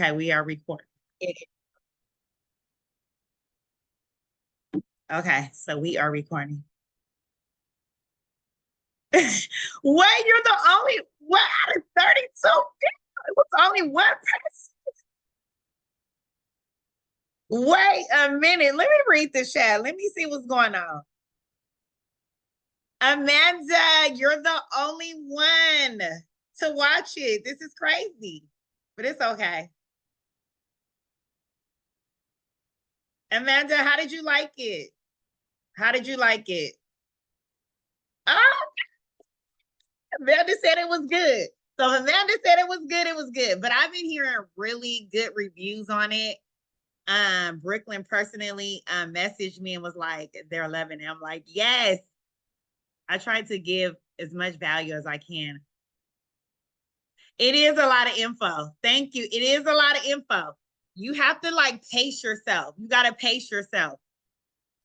Okay, we are recording. Okay, so we are recording. Wait, you're the only one out of 32? It was only one person. Wait a minute. Let me read the chat. Let me see what's going on. Amanda, you're the only one to watch it. This is crazy, but it's okay. Amanda, how did you like it? How did you like it? Oh, Amanda said it was good. So Amanda said it was good, it was good. But I've been hearing really good reviews on it. Brooklyn personally messaged me and was like, they're loving it. I'm like, yes. I try to give as much value as I can. It is a lot of info. Thank you. It is a lot of info. You have to like pace yourself. You got to pace yourself.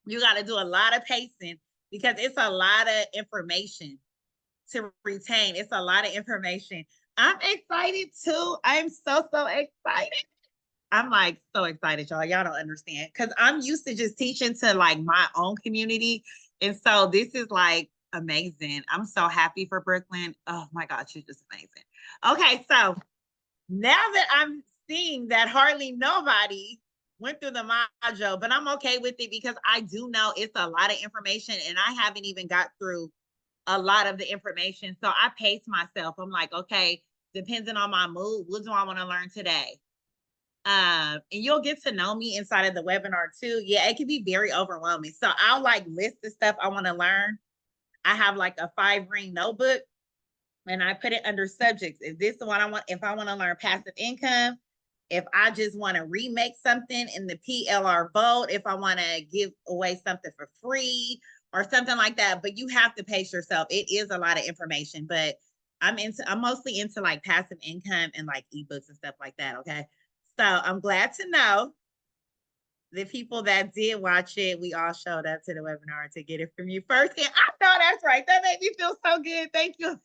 You got to do a lot of pacing because it's a lot of information to retain. It's a lot of information. I'm excited too. I'm so excited. I'm like so excited, y'all. Y'all don't understand because I'm used to just teaching to like my own community. And so this is like amazing. I'm so happy for Brooklyn. Oh my God, she's just amazing. Okay, so now that I'm seeing that hardly nobody went through the module, but I'm okay with it because I do know it's a lot of information and I haven't even got through a lot of the information. So I pace myself. I'm like, okay, depending on my mood, what do I want to learn today? And you'll get to know me inside of the webinar too. Yeah, it can be very overwhelming. So I'll like list the stuff I want to learn. I have like a 5-ring notebook and I put it under subjects. If this is what I want, if I want to learn passive income, if I just want to remake something in the PLR vote, if I want to give away something for free or something like that. But you have to pace yourself. It is a lot of information, but I'm mostly into like passive income and like ebooks and stuff like that. Okay. So I'm glad to know the people that did watch it, we all showed up to the webinar to get it from you first. And I know that's right. That made me feel so good. Thank you.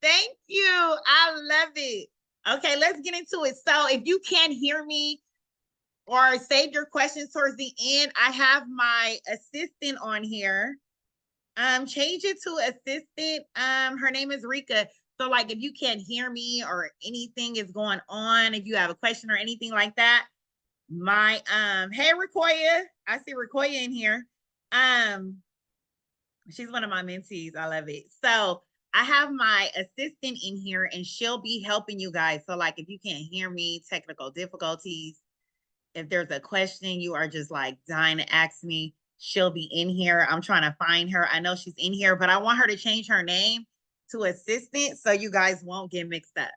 Thank you. I love it. Okay, let's get into it. So if you can't hear me or save your questions towards the end, I have my assistant on here. Change it to assistant. Her name is Rika. So like if you can't hear me or anything is going on, if you have a question or anything like that, my hey Rikoya, I see Rikoya in here. She's one of my mentees. I love it. So I have my assistant in here and she'll be helping you guys. So like if you can't hear me, technical difficulties, if there's a question you are just like dying to ask me, she'll be in here. I'm trying to find her. I know she's in here, but I want her to change her name to assistant so you guys won't get mixed up.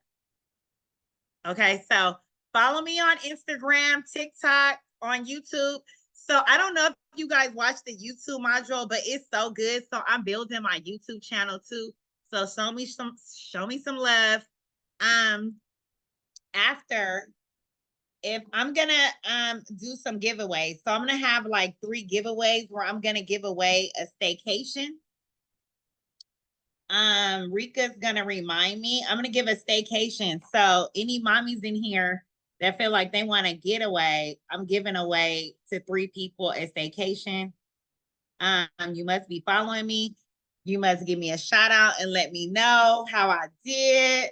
Okay, so follow me on Instagram, TikTok, on YouTube. So I don't know if you guys watch the YouTube module, but it's so good. So I'm building my YouTube channel too. So show me some love. After if I'm gonna do some giveaways. So I'm gonna have like 3 giveaways where I'm gonna give away a staycation. Rika's gonna remind me. I'm gonna give a staycation. So any mommies in here that feel like they want to get away, I'm giving away to 3 people a staycation. You must be following me. You must give me a shout out and let me know how I did.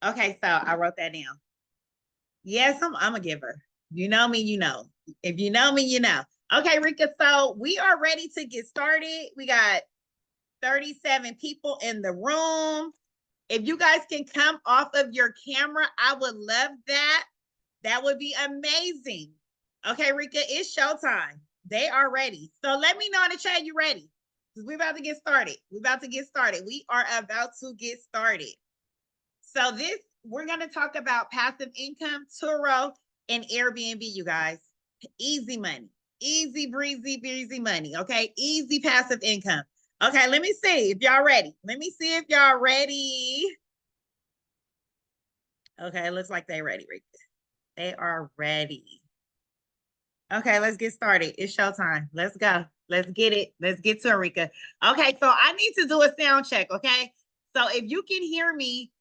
Okay, so I wrote that down. Yes, I'm a giver. You know me, you know. If you know me, you know. Okay, Rika, so we are ready to get started. We got 37 people in the room. If you guys can come off of your camera, I would love that. That would be amazing. Okay, Rika, it's showtime. They are ready. So let me know in the chat you're ready. Because we're about to get started. We're about to get started. We are about to get started. So we're going to talk about passive income, TURO, and Airbnb, you guys. Easy money. Easy breezy money. Okay, easy passive income. Okay, let me see if y'all ready. Let me see if y'all ready. Okay, it looks like they're ready, Rika. They are ready. Okay, let's get started. It's showtime. Let's go. Let's get it. Let's get to Rika. Okay, so I need to do a sound check, okay? So if you can hear me,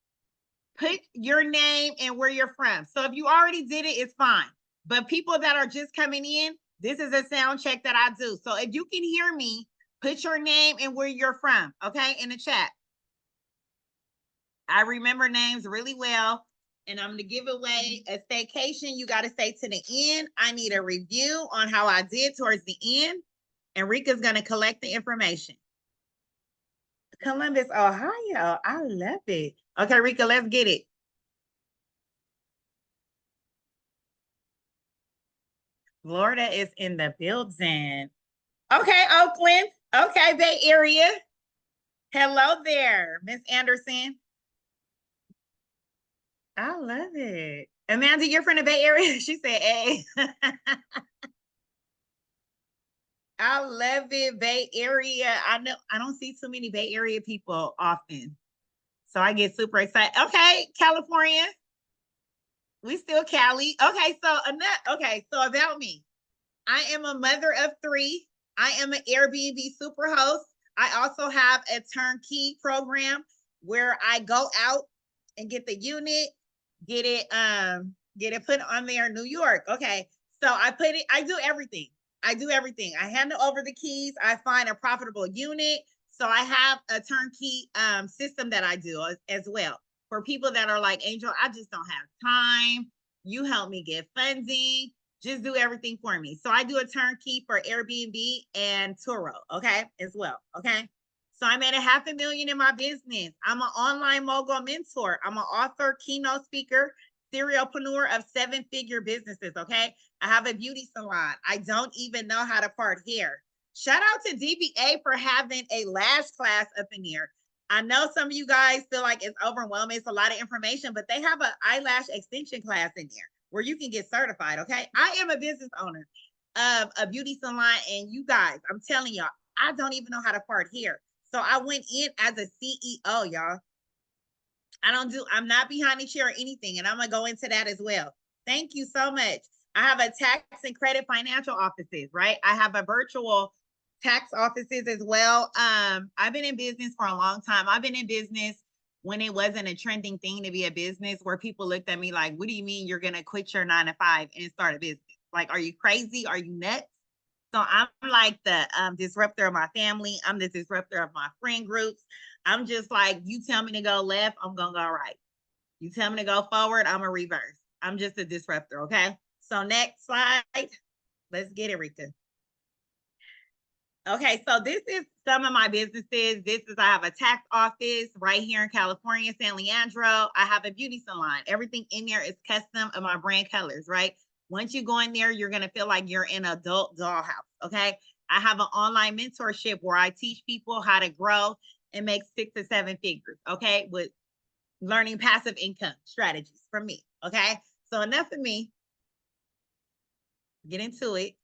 put your name and where you're from. So if you already did it, it's fine. But people that are just coming in, this is a sound check that I do. So if you can hear me, put your name and where you're from, okay, in the chat. I remember names really well. And I'm going to give away a staycation. You got to stay to the end. I need a review on how I did towards the end. And Rika's going to collect the information. Columbus, Ohio. I love it. Okay, Rika, let's get it. Florida is in the building. Okay, Oakland. Okay, Bay Area. Hello there, Miss Anderson. I love it. Amanda, you're from the Bay Area? She said, hey. I love it, Bay Area. I know I don't see too many Bay Area people often. So I get super excited. Okay, California. We still Cali. Okay, so about me. I am a mother of 3. I am an Airbnb super host. I also have a turnkey program where I go out and get the unit, get it put on there in New York. Okay. So I do everything. I do everything. I handle over the keys. I find a profitable unit. So I have a turnkey system that I do as well. For people that are like, Angel, I just don't have time. You help me get funding. Just do everything for me. So I do a turnkey for Airbnb and TURO, okay, as well, okay? So I made $500,000 in my business. I'm an online mogul mentor. I'm an author, keynote speaker, serialpreneur of 7-figure businesses, okay? I have a beauty salon. I don't even know how to part hair. Shout out to DBA for having a lash class up in here. I know some of you guys feel like it's overwhelming. It's a lot of information, but they have an eyelash extension class in there where you can get certified, okay? I am a business owner of a beauty salon, and you guys, I'm telling y'all, I don't even know how to part hair. So I went in as a CEO, y'all. I'm not behind the chair or anything, and I'm gonna go into that as well. Thank you so much. I have a tax and credit financial offices, right? I have a virtual tax offices as well. I've been in business for a long time. I've been in business when it wasn't a trending thing to be a business, where people looked at me like, what do you mean you're gonna quit your 9 to 5 and start a business? Like, are you crazy? Are you nuts? So I'm like the disruptor of my family. I'm the disruptor of my friend groups. I'm just like, you tell me to go left, I'm gonna go right. You tell me to go forward, I'm a reverse. I'm just a disruptor, okay? So next slide. Let's get it, Rika. Okay, so this is some of my businesses. I have a tax office right here in California, San Leandro. I have a beauty salon. Everything in there is custom of my brand colors, right? Once you go in there, you're going to feel like you're in an adult dollhouse, okay? I have an online mentorship where I teach people how to grow and make 6 to 7 figures, okay? With learning passive income strategies from me, okay? So enough of me. Get into it.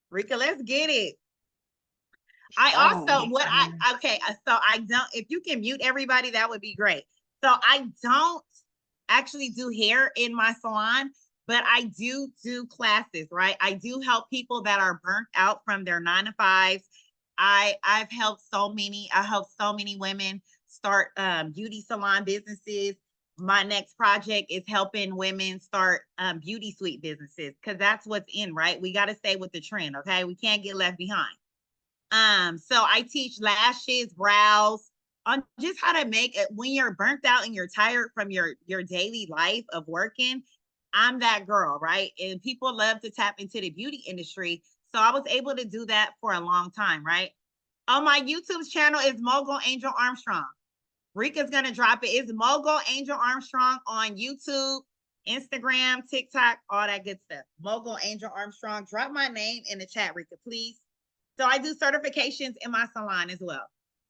Rika, let's get it. I also so I don't, if you can mute everybody, that would be great. So I don't actually do hair in my salon, but I do classes, right? I do help people that are burnt out from their 9 to 5s. I helped so many women start beauty salon businesses. My next project is helping women start beauty suite businesses, because that's what's in, right? We got to stay with the trend, okay? We can't get left behind. So I teach lashes, brows, on just how to make it when you're burnt out and you're tired from your daily life of working. I'm that girl, right? And people love to tap into the beauty industry. So I was able to do that for a long time, right? On my YouTube channel is Mogul Angel Armstrong. Rika's gonna drop it. It's Mogul Angel Armstrong on YouTube, Instagram, TikTok, all that good stuff. Mogul Angel Armstrong. Drop my name in the chat, Rika, please. So I do certifications in my salon as well.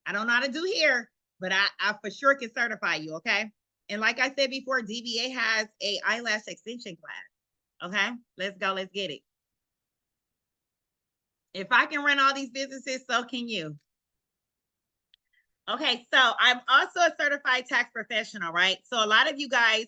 I don't know how to do hair, but I for sure can certify you, okay? And like I said before, DBA has a eyelash extension class. Okay, let's go. Let's get it. If I can run all these businesses, so can you. Okay, so I'm also a certified tax professional, right? So a lot of you guys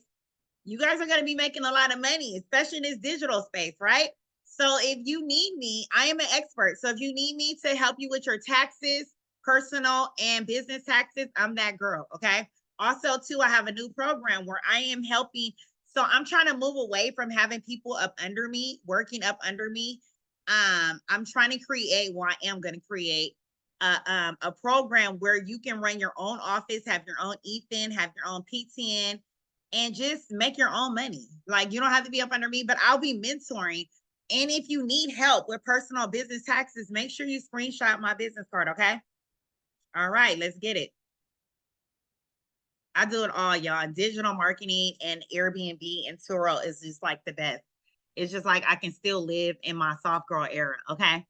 are going to be making a lot of money, especially in this digital space, right? So if you need me, I am an expert. So if you need me to help you with your taxes, personal and business taxes, I'm that girl, okay? Also, too, I have a new program where I am helping. So I'm trying to move away from having people up under me, working up under me. I'm trying to create, well, I am going to create a program where you can run your own office, have your own Ethan, have your own PTN, and just make your own money. Like, you don't have to be up under me, but I'll be mentoring. And if you need help with personal business taxes, make sure you screenshot my business card, okay? All right, let's get it. I do it all, y'all. Digital marketing and Airbnb and TURO is just like the best. It's just like I can still live in my soft girl era, okay?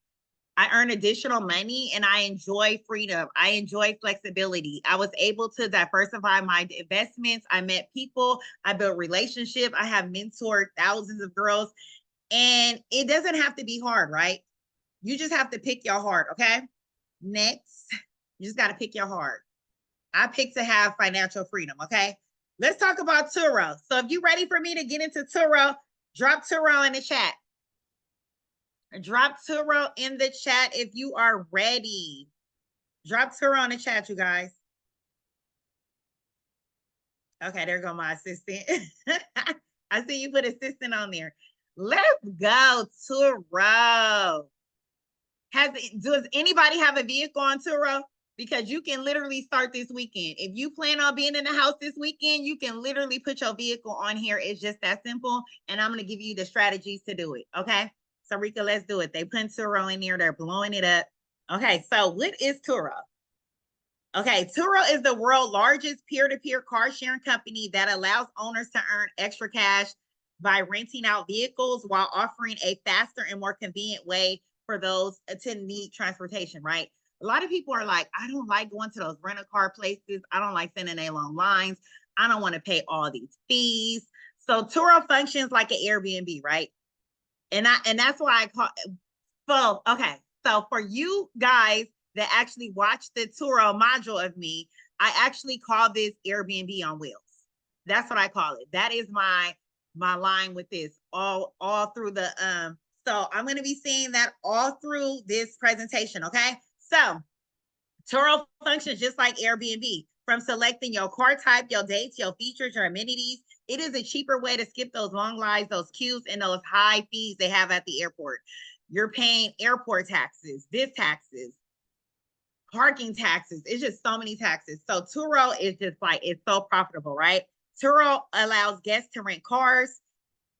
I earn additional money and I enjoy freedom. I enjoy flexibility. I was able to diversify my investments. I met people. I built relationships. I have mentored thousands of girls. And it doesn't have to be hard, right? You just have to pick your heart, okay? Next, you just got to pick your heart. I picked to have financial freedom, okay? Let's talk about TURO. So if you're ready for me to get into TURO, drop TURO in the chat. Drop TURO in the chat if you are ready. Drop TURO in the chat, you guys. Okay, there go my assistant. I see you put assistant on there. Let's go, TURO. Does anybody have a vehicle on TURO? Because you can literally start this weekend. If you plan on being in the house this weekend, you can literally put your vehicle on here. It's just that simple. And I'm going to give you the strategies to do it. Okay. So Rika, let's do it. They put TURO in there. They're blowing it up. Okay. So what is TURO? Okay. TURO is the world's largest peer-to-peer car sharing company that allows owners to earn extra cash by renting out vehicles while offering a faster and more convenient way for those to need transportation, right? A lot of people are like, I don't like going to those rental car places. I don't like sending a long lines. I don't want to pay all these fees. So TURO functions like an Airbnb, right? And that's why I call. So okay, so for you guys that actually watch the TURO module of me, I actually call this Airbnb on wheels. That's what I call it. That is my line with this all through the So I'm going to be saying that all through this presentation. Okay. So TURO functions just like Airbnb. From selecting your car type, your dates, your features, your amenities, it is a cheaper way to skip those long lines, those queues, and those high fees they have at the airport. You're paying airport taxes, this taxes, parking taxes. It's just so many taxes. So TURO is just like, it's so profitable, right? TURO allows guests to rent cars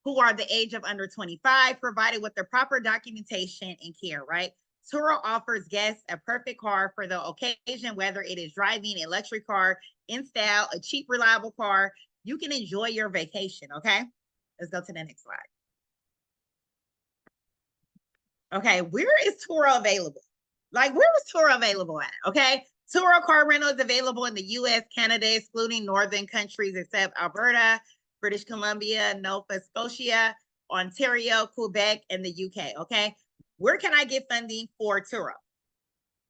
who are the age of under 25, provided with the proper documentation and care, right? TURO offers guests a perfect car for the occasion, whether it is driving a luxury car, in style, a cheap, reliable car. You can enjoy your vacation, okay? Let's go to the next slide. Okay, where is TURO available? Like, where is TURO available at? Okay, TURO car rental is available in the US, Canada, excluding northern countries except Alberta, British Columbia, Nova Scotia, Ontario, Quebec, and the UK. Okay, where can I get funding for TURO?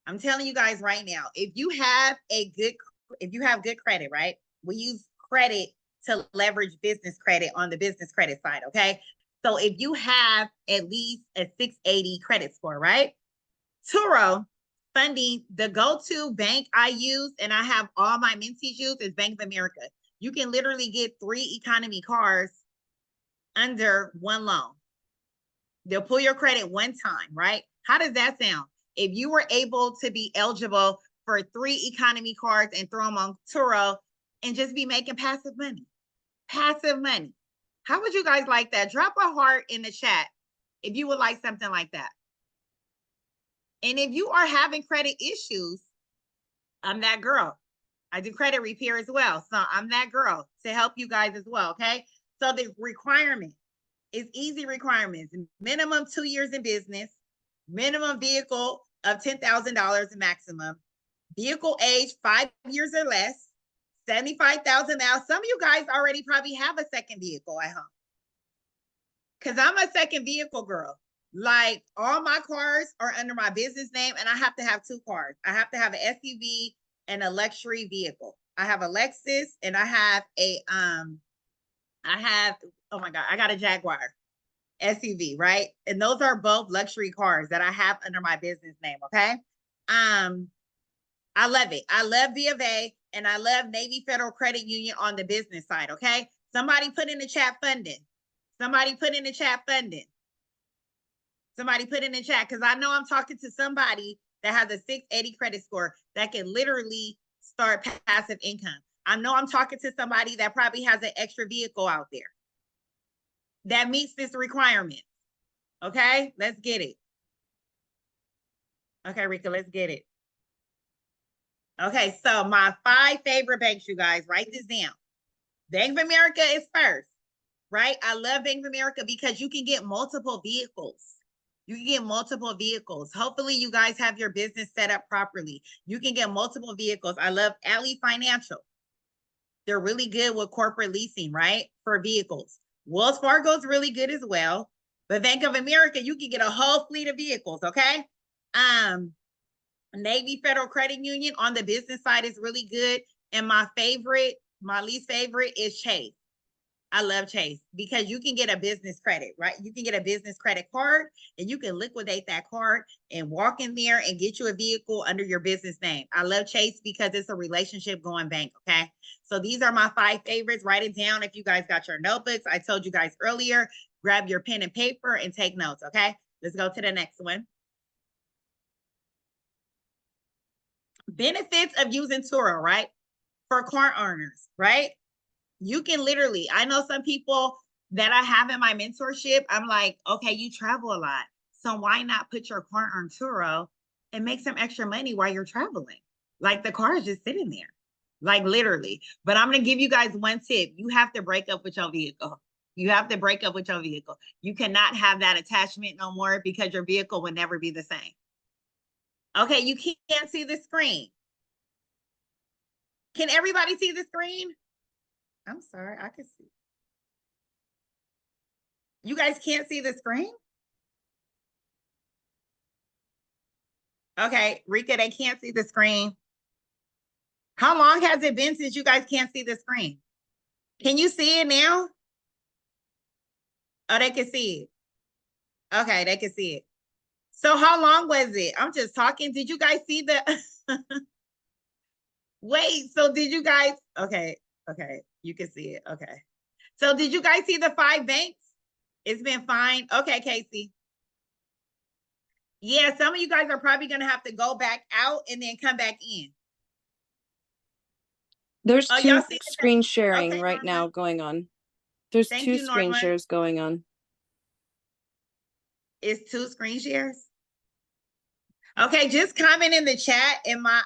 I'm telling you guys right now, if you have good credit, right? We use credit to leverage business credit on the business credit side. Okay, so if you have at least a 680 credit score, right? TURO funding, the go-to bank I use and I have all my mentees use is Bank of America. You can literally get 3 economy cars under one loan. They'll pull your credit one time, right? How does that sound? If you were able to be eligible for 3 economy cars and throw them on TURO and just be making passive money. Passive money. How would you guys like that? Drop a heart in the chat if you would like something like that. And if you are having credit issues, I'm that girl. I do credit repair as well. So I'm that girl to help you guys as well. Okay. So the requirement is easy requirements. Minimum 2 years in business, minimum vehicle of $10,000 maximum, vehicle age 5 years or less, 75,000 now. Some of you guys already probably have a second vehicle at home. Cause I'm a second vehicle girl. Like, all my cars are under my business name and I have to have 2 cars. I have to have an SUV and a luxury vehicle. I have a Lexus and I have oh my God, I got a Jaguar SUV, right? And those are both luxury cars that I have under my business name, okay? I love it. I love B of A. And I love Navy Federal Credit Union on the business side, okay? Somebody put in the chat funding. Somebody put in the chat funding. Somebody put in the chat, because I know I'm talking to somebody that has a 680 credit score that can literally start passive income. I know I'm talking to somebody that probably has an extra vehicle out there that meets this requirement. Okay, let's get it. Okay, Rika, let's get it. Okay, so my 5 favorite banks, you guys, write this down. Bank of America is first, right? I love Bank of America because you can get multiple vehicles. You can get multiple vehicles. Hopefully you guys have your business set up properly. You can get multiple vehicles. I love Ally Financial. They're really good with corporate leasing, right? For vehicles. Wells Fargo is really good as well. But Bank of America, you can get a whole fleet of vehicles, okay? Navy Federal Credit Union on the business side is really good. And my least favorite is Chase. I love Chase because you can get a business credit, right? You can get a business credit card and you can liquidate that card and walk in there and get you a vehicle under your business name. I love Chase because it's a relationship going bank, okay? So these are my 5 favorites. Write it down if you guys got your notebooks. I told you guys earlier, grab your pen and paper and take notes, okay? Let's go to the next one. Benefits of using TURO, right? For car owners, right? You can literally, I know some people that I have in my mentorship, I'm like, okay, you travel a lot. So why not put your car on TURO and make some extra money while you're traveling? Like the car is just sitting there, like literally. But I'm going to give you guys one tip. You have to break up with your vehicle. You have to break up with your vehicle. You cannot have that attachment no more because your vehicle will never be the same. Okay, you can't see the screen. Can everybody see the screen? I'm sorry, I can see. You guys can't see the screen? Okay, Rika, they can't see the screen. How long has it been since you guys can't see the screen? Can you see it now? Oh, they can see it. Okay, they can see it. So how long was it? I'm just talking. Did you guys see the wait, so did you guys okay, you can see it. Okay. So did you guys see the 5 banks? It's been fine. Okay, Casey. Yeah, some of you guys are probably gonna have to go back out and then come back in. There's Oh, two y'all see screen sharing okay, right Norma. now going on. There's Thank 2 you, screen Norma. shares going on. It's 2 screen shares. Okay, just comment in the chat and my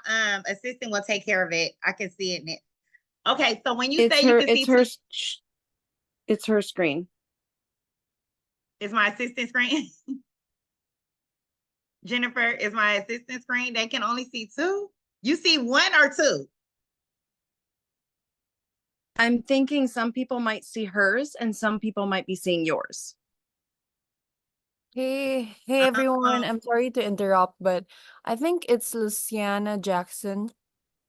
assistant will take care of it. I can see it now. Okay, so when you say you can see It's her screen. is my assistant screen. Jennifer, is my assistant screen. They can only see 2. You see 1 or 2? I'm thinking some people might see hers and some people might be seeing yours. Hey, everyone. I'm sorry to interrupt, but I think it's Luciana Jackson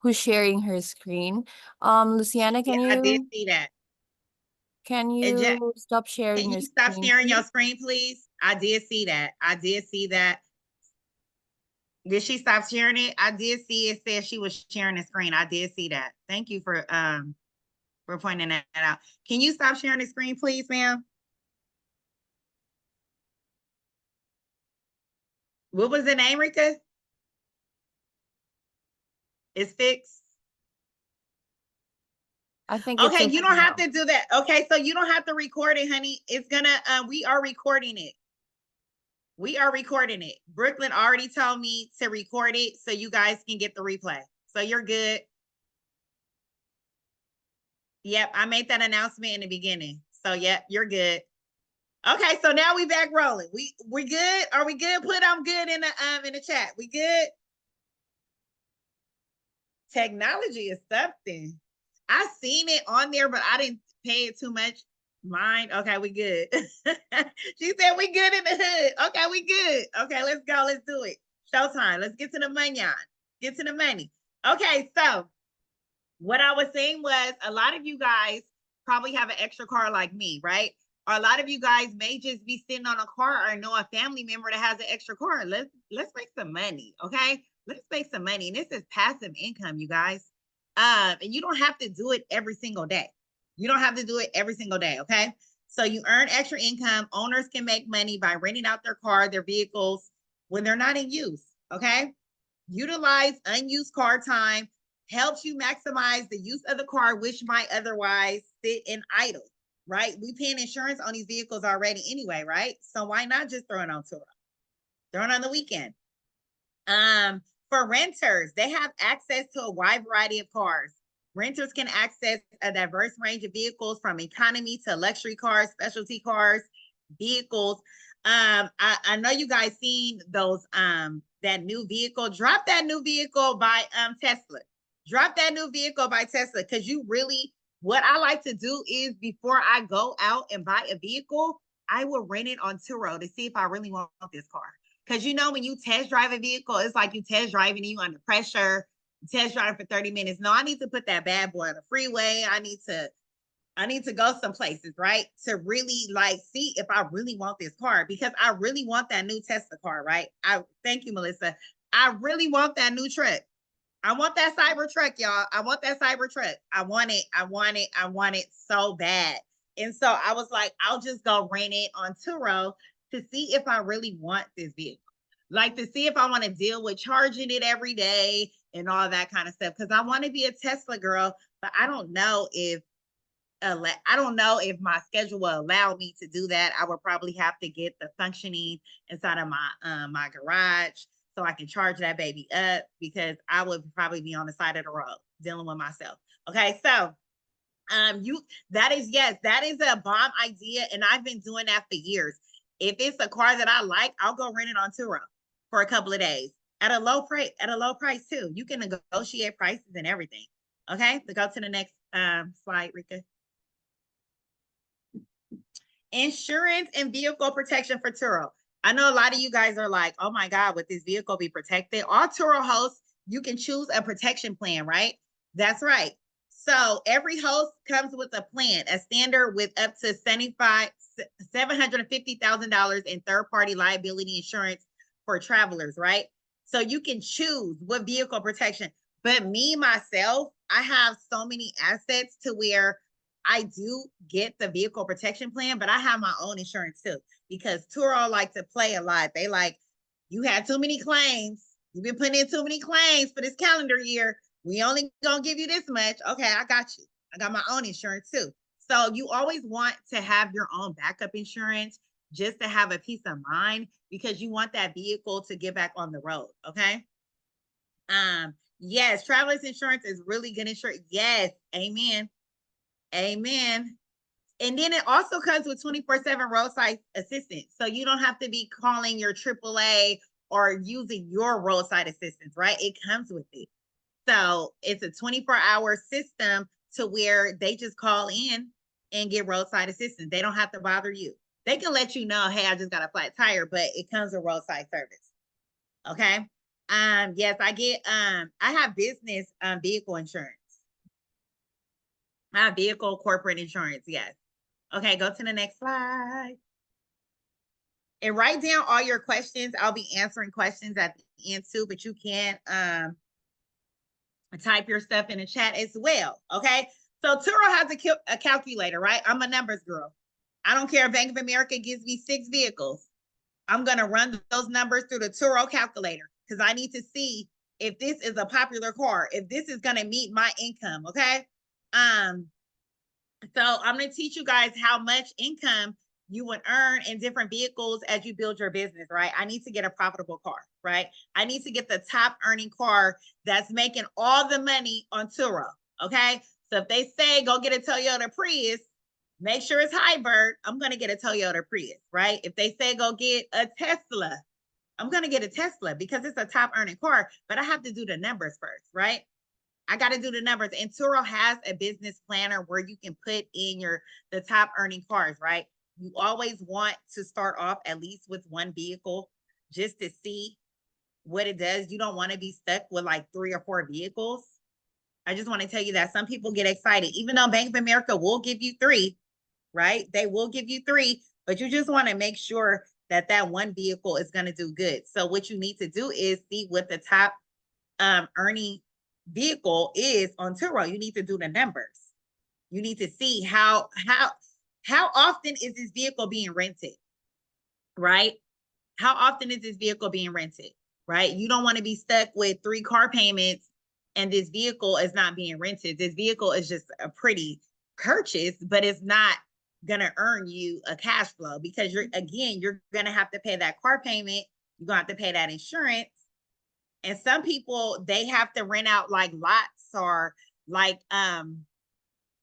who's sharing her screen. Luciana, Yeah, I did see that. can And you stop can sharing your you stop screen, sharing your please? screen, please? I did see that. I did see that. Did she stop sharing it? I did see it said she was sharing the screen. I did see that. Thank you for pointing that out. Can you stop sharing the screen, please, ma'am? What was the name, Rika? It's fixed. I think it's Okay, you okay don't have now. to do that. Okay, so you don't have to record it, honey. It's gonna we are recording it. We are recording it. Brooklyn already told me to record it so you guys can get the replay. So you're good. Yep, I made that announcement in the beginning. So yep, you're good. Okay, so now we back rolling. We good? Are we good? Put I'm good in the chat. We good? Technology is something. I seen it on there, but I didn't pay it too much mind. Okay, we good. She said we good in the hood. Okay, we good. Okay, let's go. Let's do it. Showtime. Let's get to the money on. Get to the money. Okay, so what I was saying was a lot of you guys probably have an extra car like me, right? Or a lot of you guys may just be sitting on a car or know a family member that has an extra car. Let's make some money, okay? Let's make some money. And this is passive income, you guys. And you don't have to do it every single day. You don't have to do it every single day. Okay. So you earn extra income. Owners can make money by renting out their car, their vehicles when they're not in use. Okay. Utilize unused car time, helps you maximize the use of the car, which might otherwise sit in idle, right? We paying insurance on these vehicles already anyway, right? So why not just throw it on TURO? Throw it on the weekend. For renters, they have access to a wide variety of cars. Renters can access a diverse range of vehicles from economy to luxury cars, specialty cars, vehicles. I know you guys seen those that new vehicle. Drop that new vehicle by Tesla. Drop that new vehicle by Tesla because you really what I like to do is before I go out and buy a vehicle, I will rent it on Turo to see if I really want this car. Because you know, when you test drive a vehicle, it's like you test driving you under pressure, test drive for 30 minutes. No, I need to put that bad boy on the freeway. I need to go some places, right? To really like see if I really want this car because I really want that new Tesla car, right? I thank you, Melissa. I really want that new truck. I want that cyber truck, y'all. I want that cyber truck. I want it. I want it. I want it so bad. And so I was like, I'll just go rent it on Turo to see if I really want this vehicle. Like to see if I want to deal with charging it every day and all that kind of stuff. Because I want to be a Tesla girl, but I don't know if my schedule will allow me to do that. I would probably have to get the functioning inside of my garage so I can charge that baby up because I would probably be on the side of the road dealing with myself. Okay, so that is a bomb idea, and I've been doing that for years. If it's a car that I like, I'll go rent it on Turo for a couple of days at a low price too. You can negotiate prices and everything. Okay, so go to the next slide, Rika. Insurance and vehicle protection for Turo. I know a lot of you guys are like, oh my God, would this vehicle be protected? All Turo hosts, you can choose a protection plan, right? That's right. So every host comes with a plan, a standard with up to $750,000 in third-party liability insurance for travelers, right? So you can choose what vehicle protection. But me, myself, I have so many assets to where I do get the vehicle protection plan, but I have my own insurance too because Turo like to play a lot. They like, you had too many claims. You've been putting in too many claims for this calendar year. We only gonna give you this much. Okay, I got you. I got my own insurance too. So you always want to have your own backup insurance just to have a peace of mind because you want that vehicle to get back on the road. Okay. Yes, traveler's insurance is really good insurance. Yes, amen. Amen. And then it also comes with 24/7 roadside assistance. So you don't have to be calling your AAA or using your roadside assistance, right? It comes with it. So it's a 24-hour system to where they just call in and get roadside assistance. They don't have to bother you. They can let you know, hey, I just got a flat tire, but it comes with roadside service. Okay. Yes, I have business vehicle insurance. I have vehicle corporate insurance, yes. Okay, go to the next slide. And write down all your questions. I'll be answering questions at the end too, but you can type your stuff in the chat as well. Okay. So Turo has a calculator, right? I'm a numbers girl. I don't care if Bank of America gives me 6 vehicles. I'm going to run those numbers through the Turo calculator because I need to see if this is a popular car, if this is going to meet my income. Okay. So I'm going to teach you guys how much income you would earn in different vehicles as you build your business, right? I need to get a profitable car, right? I need to get the top earning car that's making all the money on Turo, okay? So if they say go get a Toyota Prius, make sure it's hybrid, I'm going to get a Toyota Prius, right? If they say go get a Tesla, I'm going to get a Tesla because it's a top earning car, but I have to do the numbers first, right? I got to do the numbers. And Turo has a business planner where you can put in the top earning cars, right? You always want to start off at least with one vehicle just to see what it does. You don't want to be stuck with like 3 or 4 vehicles. I just want to tell you that some people get excited, even though Bank of America will give you 3, right? They will give you 3, but you just want to make sure that that one vehicle is going to do good. So what you need to do is see what the top earning vehicle is on TURO. You need to do the numbers. You need to see how often is this vehicle being rented, right? How often is this vehicle being rented, right? You don't want to be stuck with 3 car payments and this vehicle is not being rented. This vehicle is just a pretty purchase, but it's not gonna earn you a cash flow because you're gonna have to pay that car payment. You're gonna have to pay that insurance. And some people, they have to rent out like lots or like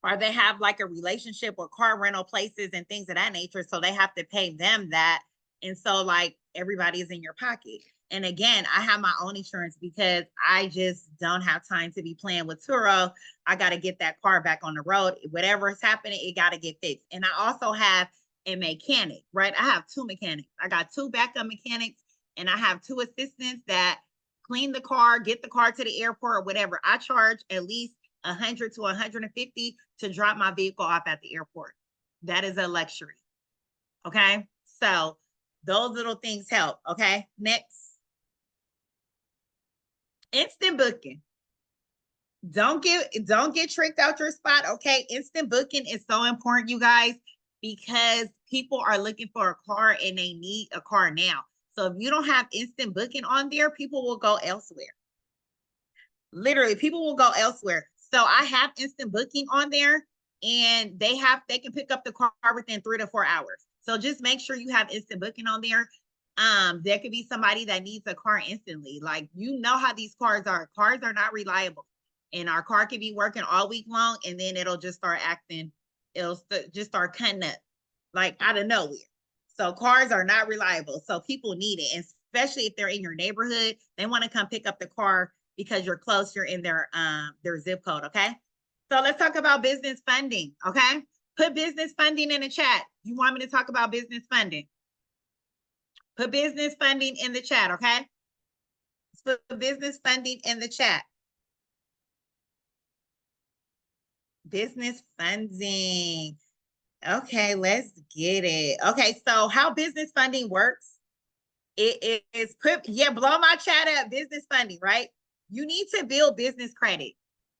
or they have like a relationship with car rental places and things of that nature. So they have to pay them that. And so like everybody's in your pocket. And again, I have my own insurance because I just don't have time to be playing with TURO. I got to get that car back on the road. Whatever is happening, it got to get fixed. And I also have a mechanic, right? I have 2 mechanics. I got 2 backup mechanics and I have 2 assistants that clean the car, get the car to the airport or whatever. I charge at least 100 to 150 to drop my vehicle off at the airport. That is a luxury. Okay. So those little things help. Okay. Next. Instant booking. Don't get tricked out your spot. Okay. Instant booking is so important, you guys, because people are looking for a car and they need a car now. So if you don't have instant booking on there, people will go elsewhere. Literally, people will go elsewhere. So I have instant booking on there and they can pick up the car within 3 to 4 hours. So just make sure you have instant booking on there. There could be somebody that needs a car instantly. Like, you know how these cars are. Cars are not reliable. And our car could be working all week long and then it'll just start acting, just start cutting up like out of nowhere. So cars are not reliable. So people need it. And especially if they're in your neighborhood, they want to come pick up the car because you're close, you're in their zip code. Okay. So let's talk about business funding. Okay. Put business funding in the chat. You want me to talk about business funding? Put business funding in the chat. Okay. Let's put business funding in the chat. Business funding. Okay, let's get it. Okay, so how business funding works, it is blow my chat up. Business funding, right? You need to build business credit.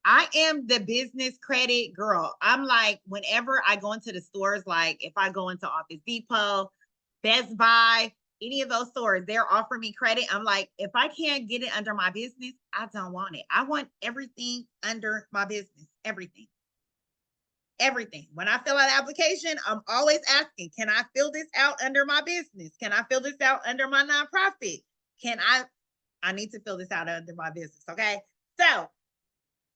I am the business credit girl. I'm like, whenever I go into the stores, like if I go into Office Depot, Best Buy, any of those stores, they're offering me credit. I'm like, if I can't get it under my business, I don't want it. I want everything under my business, everything. When I fill out an application, I'm always asking, can I fill this out under my business? Can I fill this out under my nonprofit? I need to fill this out under my business. Okay. So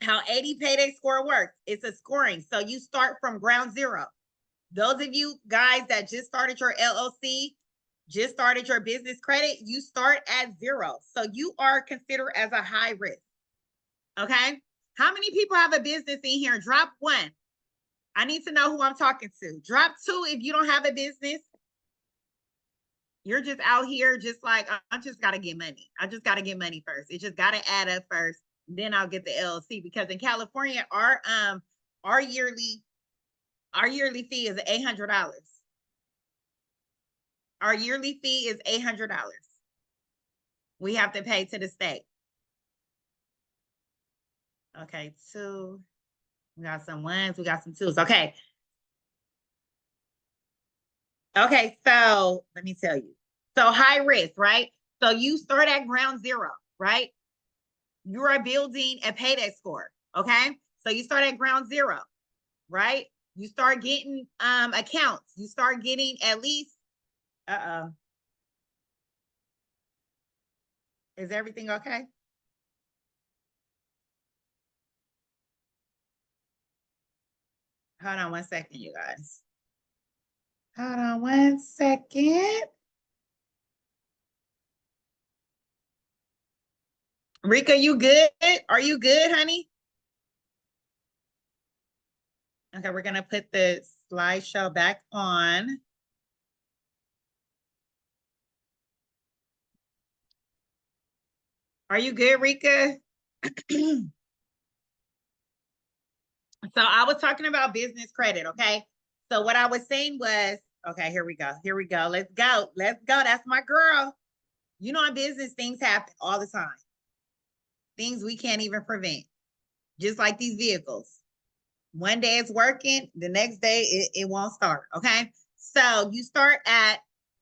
how 80 payday score works, it's a scoring. So you start from ground zero. Those of you guys that just started your LLC, just started your business credit, you start at 0. So you are considered as a high risk. Okay. How many people have a business in here? Drop 1. I need to know who I'm talking to. Drop 2 if you don't have a business. You're just out here just like, I just got to get money. I just got to get money first. It just got to add up first. Then I'll get the LLC, because in California, our yearly fee is $800. Our yearly fee is $800. We have to pay to the state. Okay, 2. We got some 1s, we got some 2s. Okay. Okay, so let me tell you. So high risk, right? So you start at ground zero, right? You are building a payday score, okay? So you start at ground zero, right? You start getting accounts. You start getting at least, is everything okay? Hold on 1 second, you guys. Hold on 1 second. Rika, you good? Are you good, honey? Okay, we're gonna put the slideshow back on. Are you good, Rika? So I was talking about business credit, okay? So what I was saying was, okay, here we go. Let's go. That's my girl. You know, in business, things happen all the time. Things we can't even prevent. just like these vehicles. One day it's working, the next day it won't start. Okay. So you start at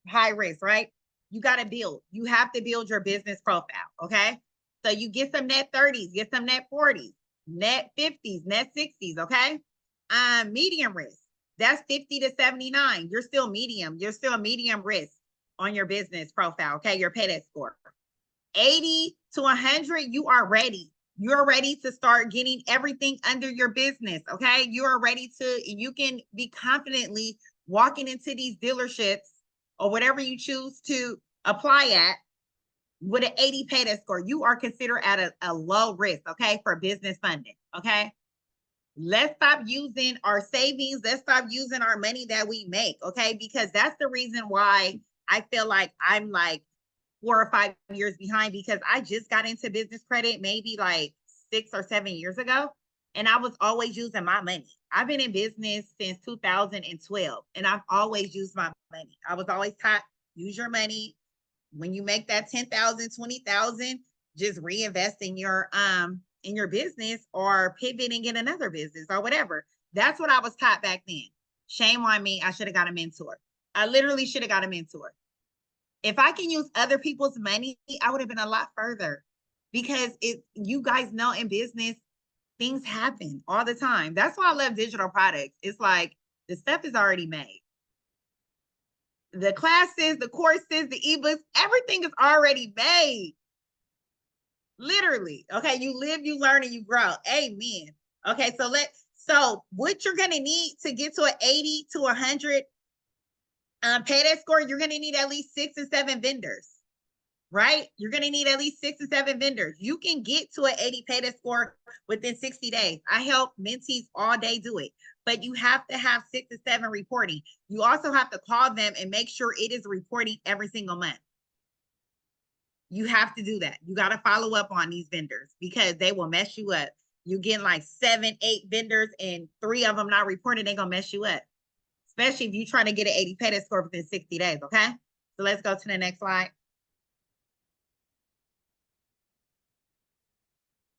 high risk, right? You got to build. You have to build your business profile. Okay. So you get some net 30s, get some net 40s, net 50s, net 60s. Okay. Medium risk. That's 50 to 79. You're still medium. You're still medium risk on your business profile. Okay. Your paydex score. 80 to 100, you are ready. You're ready to start getting everything under your business. Okay. You are ready to, you can be confidently walking into these dealerships or whatever you choose to apply at with an 80 paydex score. You are considered at a low risk. Okay. For business funding. Okay. Let's stop using our savings. Let's stop using our money that we make. Okay. Because that's the reason why I feel like I'm like 4 or 5 years behind, because I just got into business credit maybe like 6 or 7 years ago. And I was always using my money. I've been in business since 2012 and I've always used my money. I was always taught, use your money. When you make that 10,000, 20,000, just reinvest in your business or pivoting in another business or whatever. That's what I was taught back then. Shame on me. I should have got a mentor. I literally should have got a mentor. If I can use other people's money, I would have been a lot further, because you guys know in business, things happen all the time. That's why I love digital products. It's like the stuff is already made. The classes, the courses, the ebooks, everything is already made. Literally. Okay. You live, you learn, and you grow. Amen. Okay. So what you're going to need to get to an 80 to 100 paydex score, you're going to need at least 6 or 7 vendors, right? You're going to need at least 6 or 7 vendors. You can get to an 80 paydex score within 60 days. I help mentees all day do it, but you have to have 6 or 7 reporting. You also have to call them and make sure it is reporting every single month. You have to do that. You got to follow up on these vendors because they will mess you up. You get like 7, 8 vendors and 3 of them not reported, they're going to mess you up. Especially if you're trying to get an 80 paydex score within 60 days, okay? So let's go to the next slide.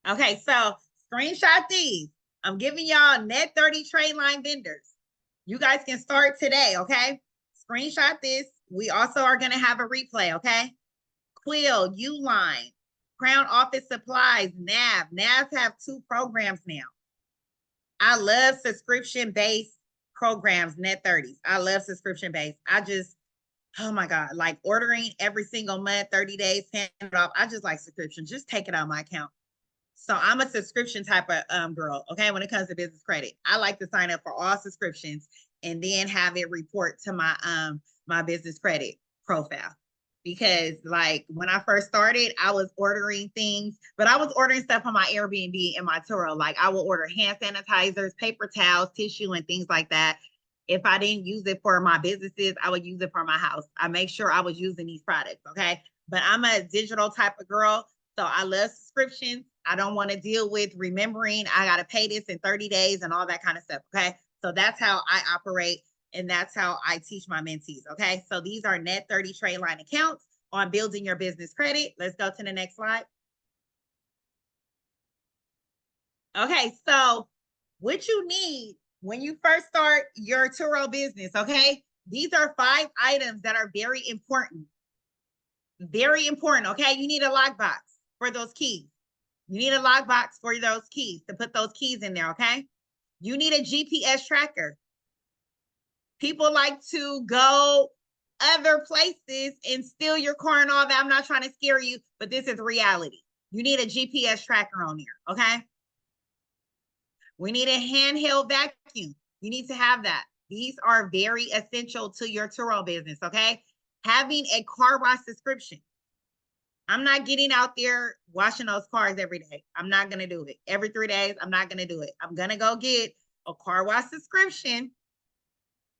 Okay, so screenshot these. I'm giving y'all net 30 trade line vendors. You guys can start today, okay? Screenshot this. We also are going to have a replay, okay? Quill, Uline, Crown Office Supplies, NAV. NAVs have 2 programs now. I love subscription-based programs, net 30s. I love subscription-based. Oh my God, like ordering every single month, 30 days, hand it off. I just like subscription. Just take it out of my account. So I'm a subscription type of girl, okay, when it comes to business credit. I like to sign up for all subscriptions and then have it report to my business credit profile. Because like when I first started, I was ordering things, but I was ordering stuff on my Airbnb and my TURO. Like I will order hand sanitizers, paper towels, tissue, and things like that. If I didn't use it for my businesses, I would use it for my house. I make sure I was using these products, okay? But I'm a digital type of girl, so I love subscriptions. I don't want to deal with remembering I got to pay this in 30 days and all that kind of stuff, okay? So that's how I operate, and that's how I teach my mentees, okay? So these are net 30 trade line accounts on building your business credit. Let's go to the next slide. Okay, so what you need when you first start your TURO business, okay? These are 5 items that are very important. Very important, okay? You need a lockbox for those keys. You need a lockbox for those keys, to put those keys in there, okay? You need a GPS tracker. People like to go other places and steal your car and all that. I'm not trying to scare you, but this is reality. You need a GPS tracker on there, okay? We need a handheld vacuum. You need to have that. These are very essential to your TURO business, okay? Having a car wash subscription. I'm not getting out there washing those cars every day. I'm not going to do it. Every 3 days, I'm not going to do it. I'm going to go get a car wash subscription,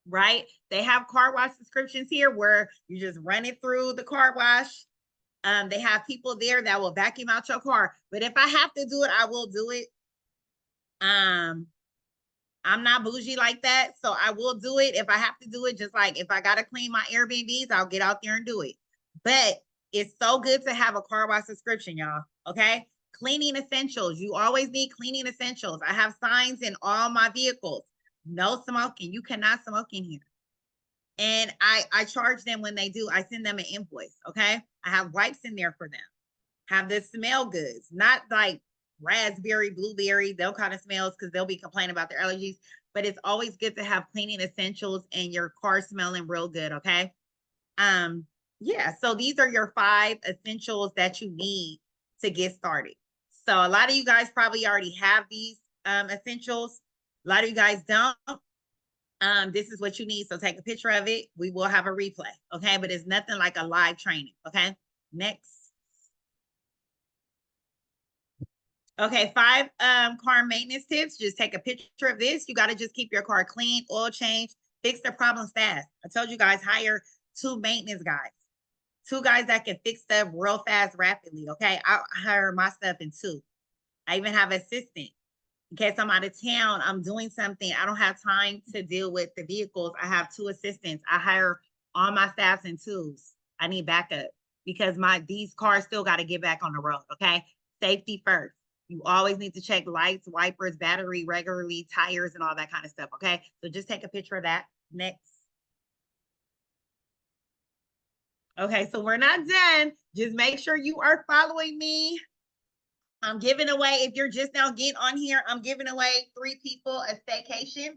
right? They have car wash subscriptions here where you just run it through the car wash. They have people there that will vacuum out your car. But if I have to do it, I will do it. I'm not bougie like that, so I will do it if I have to do it. Just like if I got to clean my Airbnbs, I'll get out there and do it. But it's so good to have a car wash subscription, y'all, okay? Cleaning essentials. You always need cleaning essentials. I have signs in all my vehicles. No smoking. You cannot smoke in here. And I charge them when they do. I send them an invoice. Okay. I have wipes in there for them. Have the smell goods, not like raspberry, blueberry, those kind of smells, because they'll be complaining about their allergies. But it's always good to have cleaning essentials and your car smelling real good. Okay. Yeah. So these are your 5 essentials that you need to get started. So a lot of you guys probably already have these essentials. A lot of you guys don't. This is what you need. So take a picture of it. We will have a replay. Okay. But it's nothing like a live training. Okay. Next. Okay, 5 car maintenance tips. Just take a picture of this. You got to just keep your car clean, oil change, fix the problems fast. I told you guys, hire 2 maintenance guys. 2 guys that can fix stuff real fast, rapidly. Okay, I hire my stuff in 2. I even have an assistant. In case I'm out of town, I'm doing something, I don't have time to deal with the vehicles. I have 2 assistants. I hire all my staffs in 2s. I need backup because these cars still got to get back on the road. Okay, safety first. You always need to check lights, wipers, battery regularly, tires, and all that kind of stuff. Okay, so just take a picture of that. Next. Okay, so we're not done. Just make sure you are following me. I'm giving away, if you're just now getting on here, I'm giving away 3 people a staycation.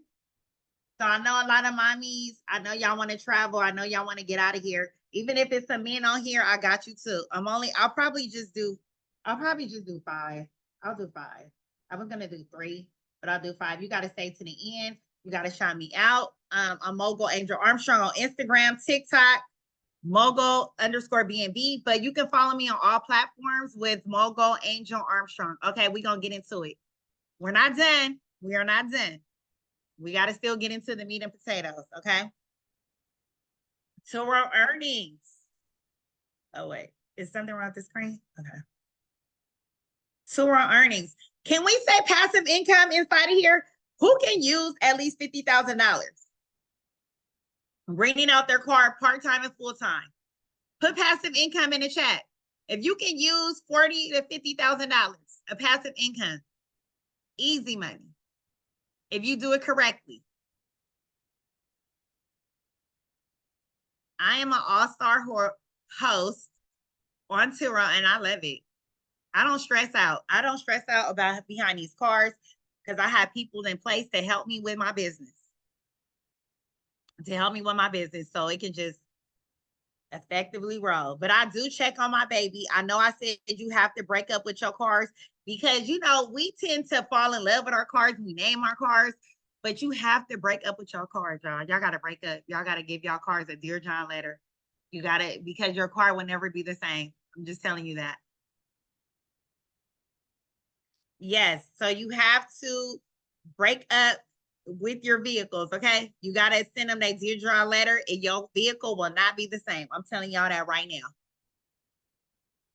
So I know a lot of mommies, I know y'all want to travel. I know y'all want to get out of here. Even if it's some men on here, I got you too. I'll probably just do 5. I'll do 5. I was gonna do 3, but I'll do 5. You gotta stay to the end. You gotta shout me out. I'm Mogul Angel Armstrong on Instagram, TikTok, Mogul_BNB. But you can follow me on all platforms with Mogul Angel Armstrong. Okay, we're gonna get into it. We're not done. We are not done. We gotta still get into the meat and potatoes. Okay. TURO earnings. Oh wait, is something wrong with the screen? Okay. TURO earnings. Can we say passive income inside of here? Who can use at least $50,000? Renting out their car part-time and full-time. Put passive income in the chat. If you can use $40,000 to $50,000 of passive income, easy money. If you do it correctly. I am an all-star host on TURO, and I love it. I don't stress out. I don't stress out about behind these cars because I have people in place to help me with my business. So it can just effectively roll. But I do check on my baby. I know I said you have to break up with your cars because, we tend to fall in love with our cars. We name our cars, but you have to break up with your cars, y'all. Y'all got to break up. Y'all got to give y'all cars a Dear John letter. You got to, because your car will never be the same. I'm just telling you that. Yes. So you have to break up with your vehicles. Okay. You got to send them that Dear John letter and your vehicle will not be the same. I'm telling y'all that right now.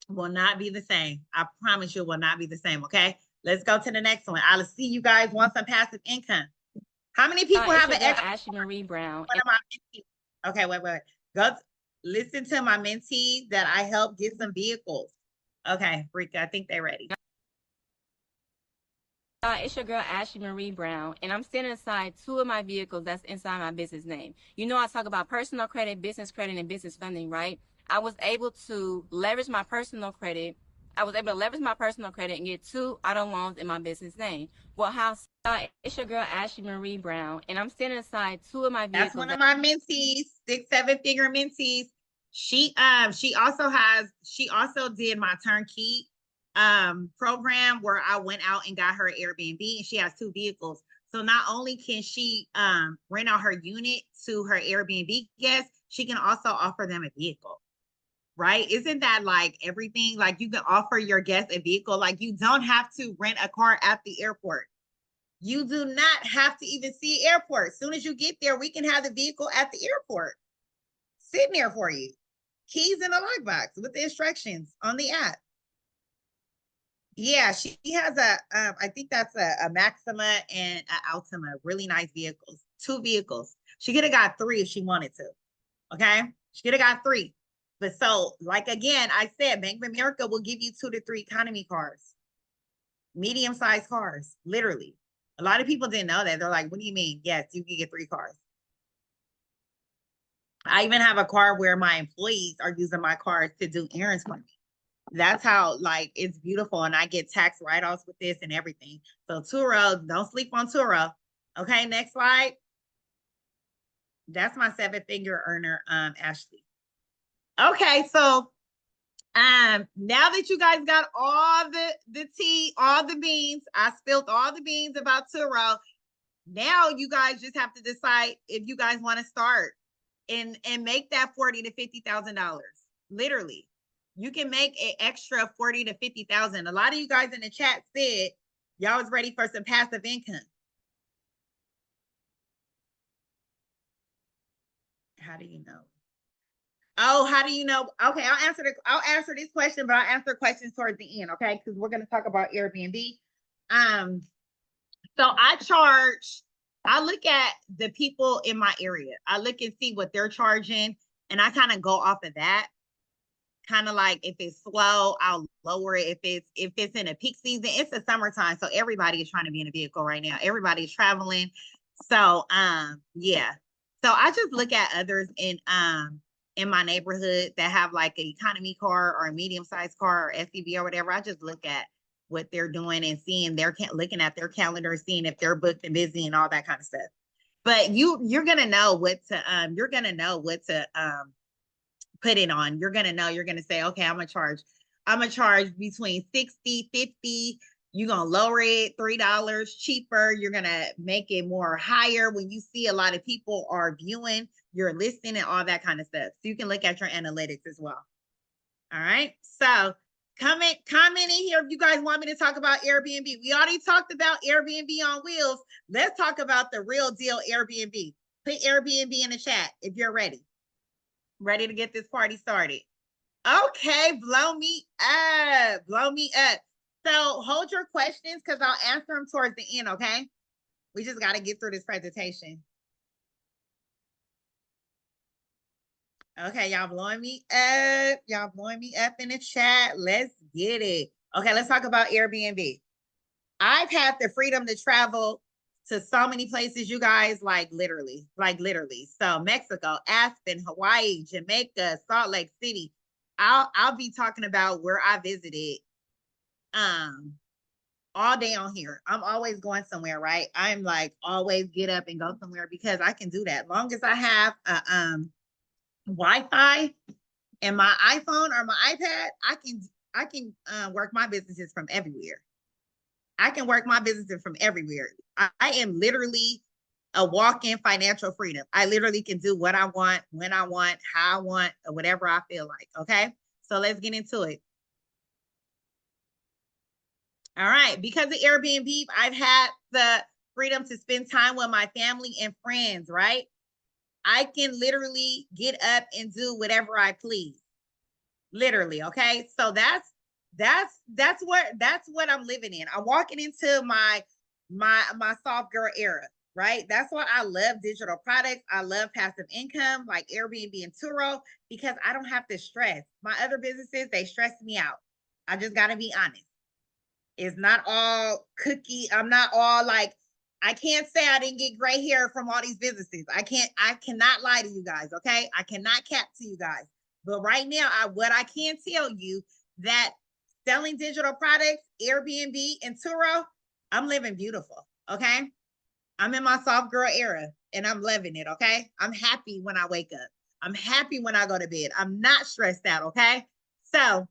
Will not be the same. I promise you it will not be the same. Okay. Let's go to the next one. I'll see you guys want some passive income. How many people have an extra? Ashley Marie Brown. One of my mentees. Okay, wait. Go listen to my mentee that I helped get some vehicles. Okay, Rika, I think they're ready. It's your girl Ashley Marie Brown, and I'm standing aside 2 of my vehicles that's inside my business name. I talk about personal credit, and business funding, right? I was able to leverage my personal credit. And get 2 auto loans in my business name. Well, how? It's your girl Ashley Marie Brown, and I'm standing aside 2 of my vehicles. That's one of my mentees, 6-7-figure mentees. She also did my turnkey program where I went out and got her Airbnb, and she has 2 vehicles. So not only can she rent out her unit to her Airbnb guests, she can also offer them a vehicle. Right? Isn't that like everything? Like you can offer your guests a vehicle. Like you don't have to rent a car at the airport. You do not have to even see airport. As soon as you get there, we can have the vehicle at the airport sitting there for you. Keys in a lockbox with the instructions on the app. Yeah, she has I think that's a Maxima and an Altima, really nice vehicles, 2 vehicles. She could have got 3 if she wanted to. Okay. She could have got 3. But so, like, again, I said, Bank of America will give you 2 to 3 economy cars. medium-sized cars, literally. A lot of people didn't know that. They're like, what do you mean? Yes, you can get 3 cars. I even have a car where my employees are using my cars to do errands for me. That's how, like, it's beautiful. And I get tax write-offs with this and everything. So TURO, don't sleep on TURO. Okay, next slide. That's my 7-figure earner, Ashley. Okay, so now that you guys got all the tea, all the beans, I spilled all the beans about TURO. Now you guys just have to decide if you guys want to start and make that $40,000 to $50,000. Literally, you can make an extra $40,000 to $50,000. A lot of you guys in the chat said y'all was ready for some passive income. How do you know? Oh, how do you know? Okay, I'll answer this question, but I'll answer questions towards the end, okay? Because we're gonna talk about Airbnb. So I look at the people in my area. I look and see what they're charging, and I kind of go off of that. Kind of like if it's slow, I'll lower it. If it's in a peak season, it's the summertime, so everybody is trying to be in a vehicle right now. Everybody's traveling. So yeah. So I just look at others in my neighborhood that have like an economy car or a medium-sized car or SUV or whatever. I just look at what they're doing and seeing looking at their calendar, seeing if they're booked and busy and all that kind of stuff. But you're gonna know what to put it on. You're gonna say, okay, I'm gonna charge between 60, 50. You're gonna lower it $3 cheaper. You're gonna make it more higher when you see a lot of people are viewing your listing and all that kind of stuff. So you can look at your analytics as well. All right. So comment in here if you guys want me to talk about Airbnb. We already talked about Airbnb on wheels. Let's talk about the real deal Airbnb. Put Airbnb in the chat if you're ready. Ready to get this party started. Okay, blow me up. Blow me up. So hold your questions because I'll answer them towards the end, okay? We just got to get through this presentation. Okay, y'all blowing me up. Y'all blowing me up in the chat. Let's get it. Okay, let's talk about Airbnb. I've had the freedom to travel to so many places, you guys, like literally. So Mexico, Aspen, Hawaii, Jamaica, Salt Lake City. I'll be talking about where I visited all day on here. I'm always going somewhere, right? I'm like always get up and go somewhere because I can do that. Long as I have Wi-Fi and my iPhone or my iPad, I can work my businesses from everywhere. I can work my businesses from everywhere. I am literally a walk-in financial freedom. I literally can do what I want, when I want, how I want, or whatever I feel like. Okay, so let's get into it. All right, because of Airbnb, I've had the freedom to spend time with my family and friends, right? I can literally get up and do whatever I please. Literally, okay? So that's what I'm living in. I'm walking into my soft girl era, right? That's why I love digital products. I love passive income like Airbnb and TURO because I don't have to stress. My other businesses, they stress me out. I just got to be honest. It's not all cookie. I'm not all like, I can't say I didn't get gray hair from all these businesses. I cannot lie to you guys, okay? I cannot cap to you guys. But right now, what I can tell you that selling digital products, Airbnb and TURO, I'm living beautiful, okay? I'm in my soft girl era and I'm loving it, okay? I'm happy when I wake up. I'm happy when I go to bed. I'm not stressed out, okay? So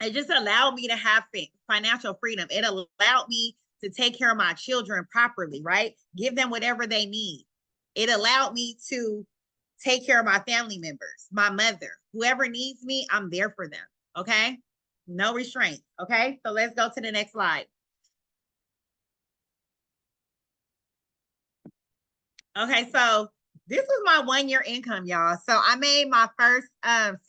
it just allowed me to have financial freedom. It allowed me to take care of my children properly, right? Give them whatever they need. It allowed me to take care of my family members, my mother, whoever needs me, I'm there for them. Okay. No restraints. Okay. So let's go to the next slide. Okay. So this was my 1 year income, y'all. So I made my first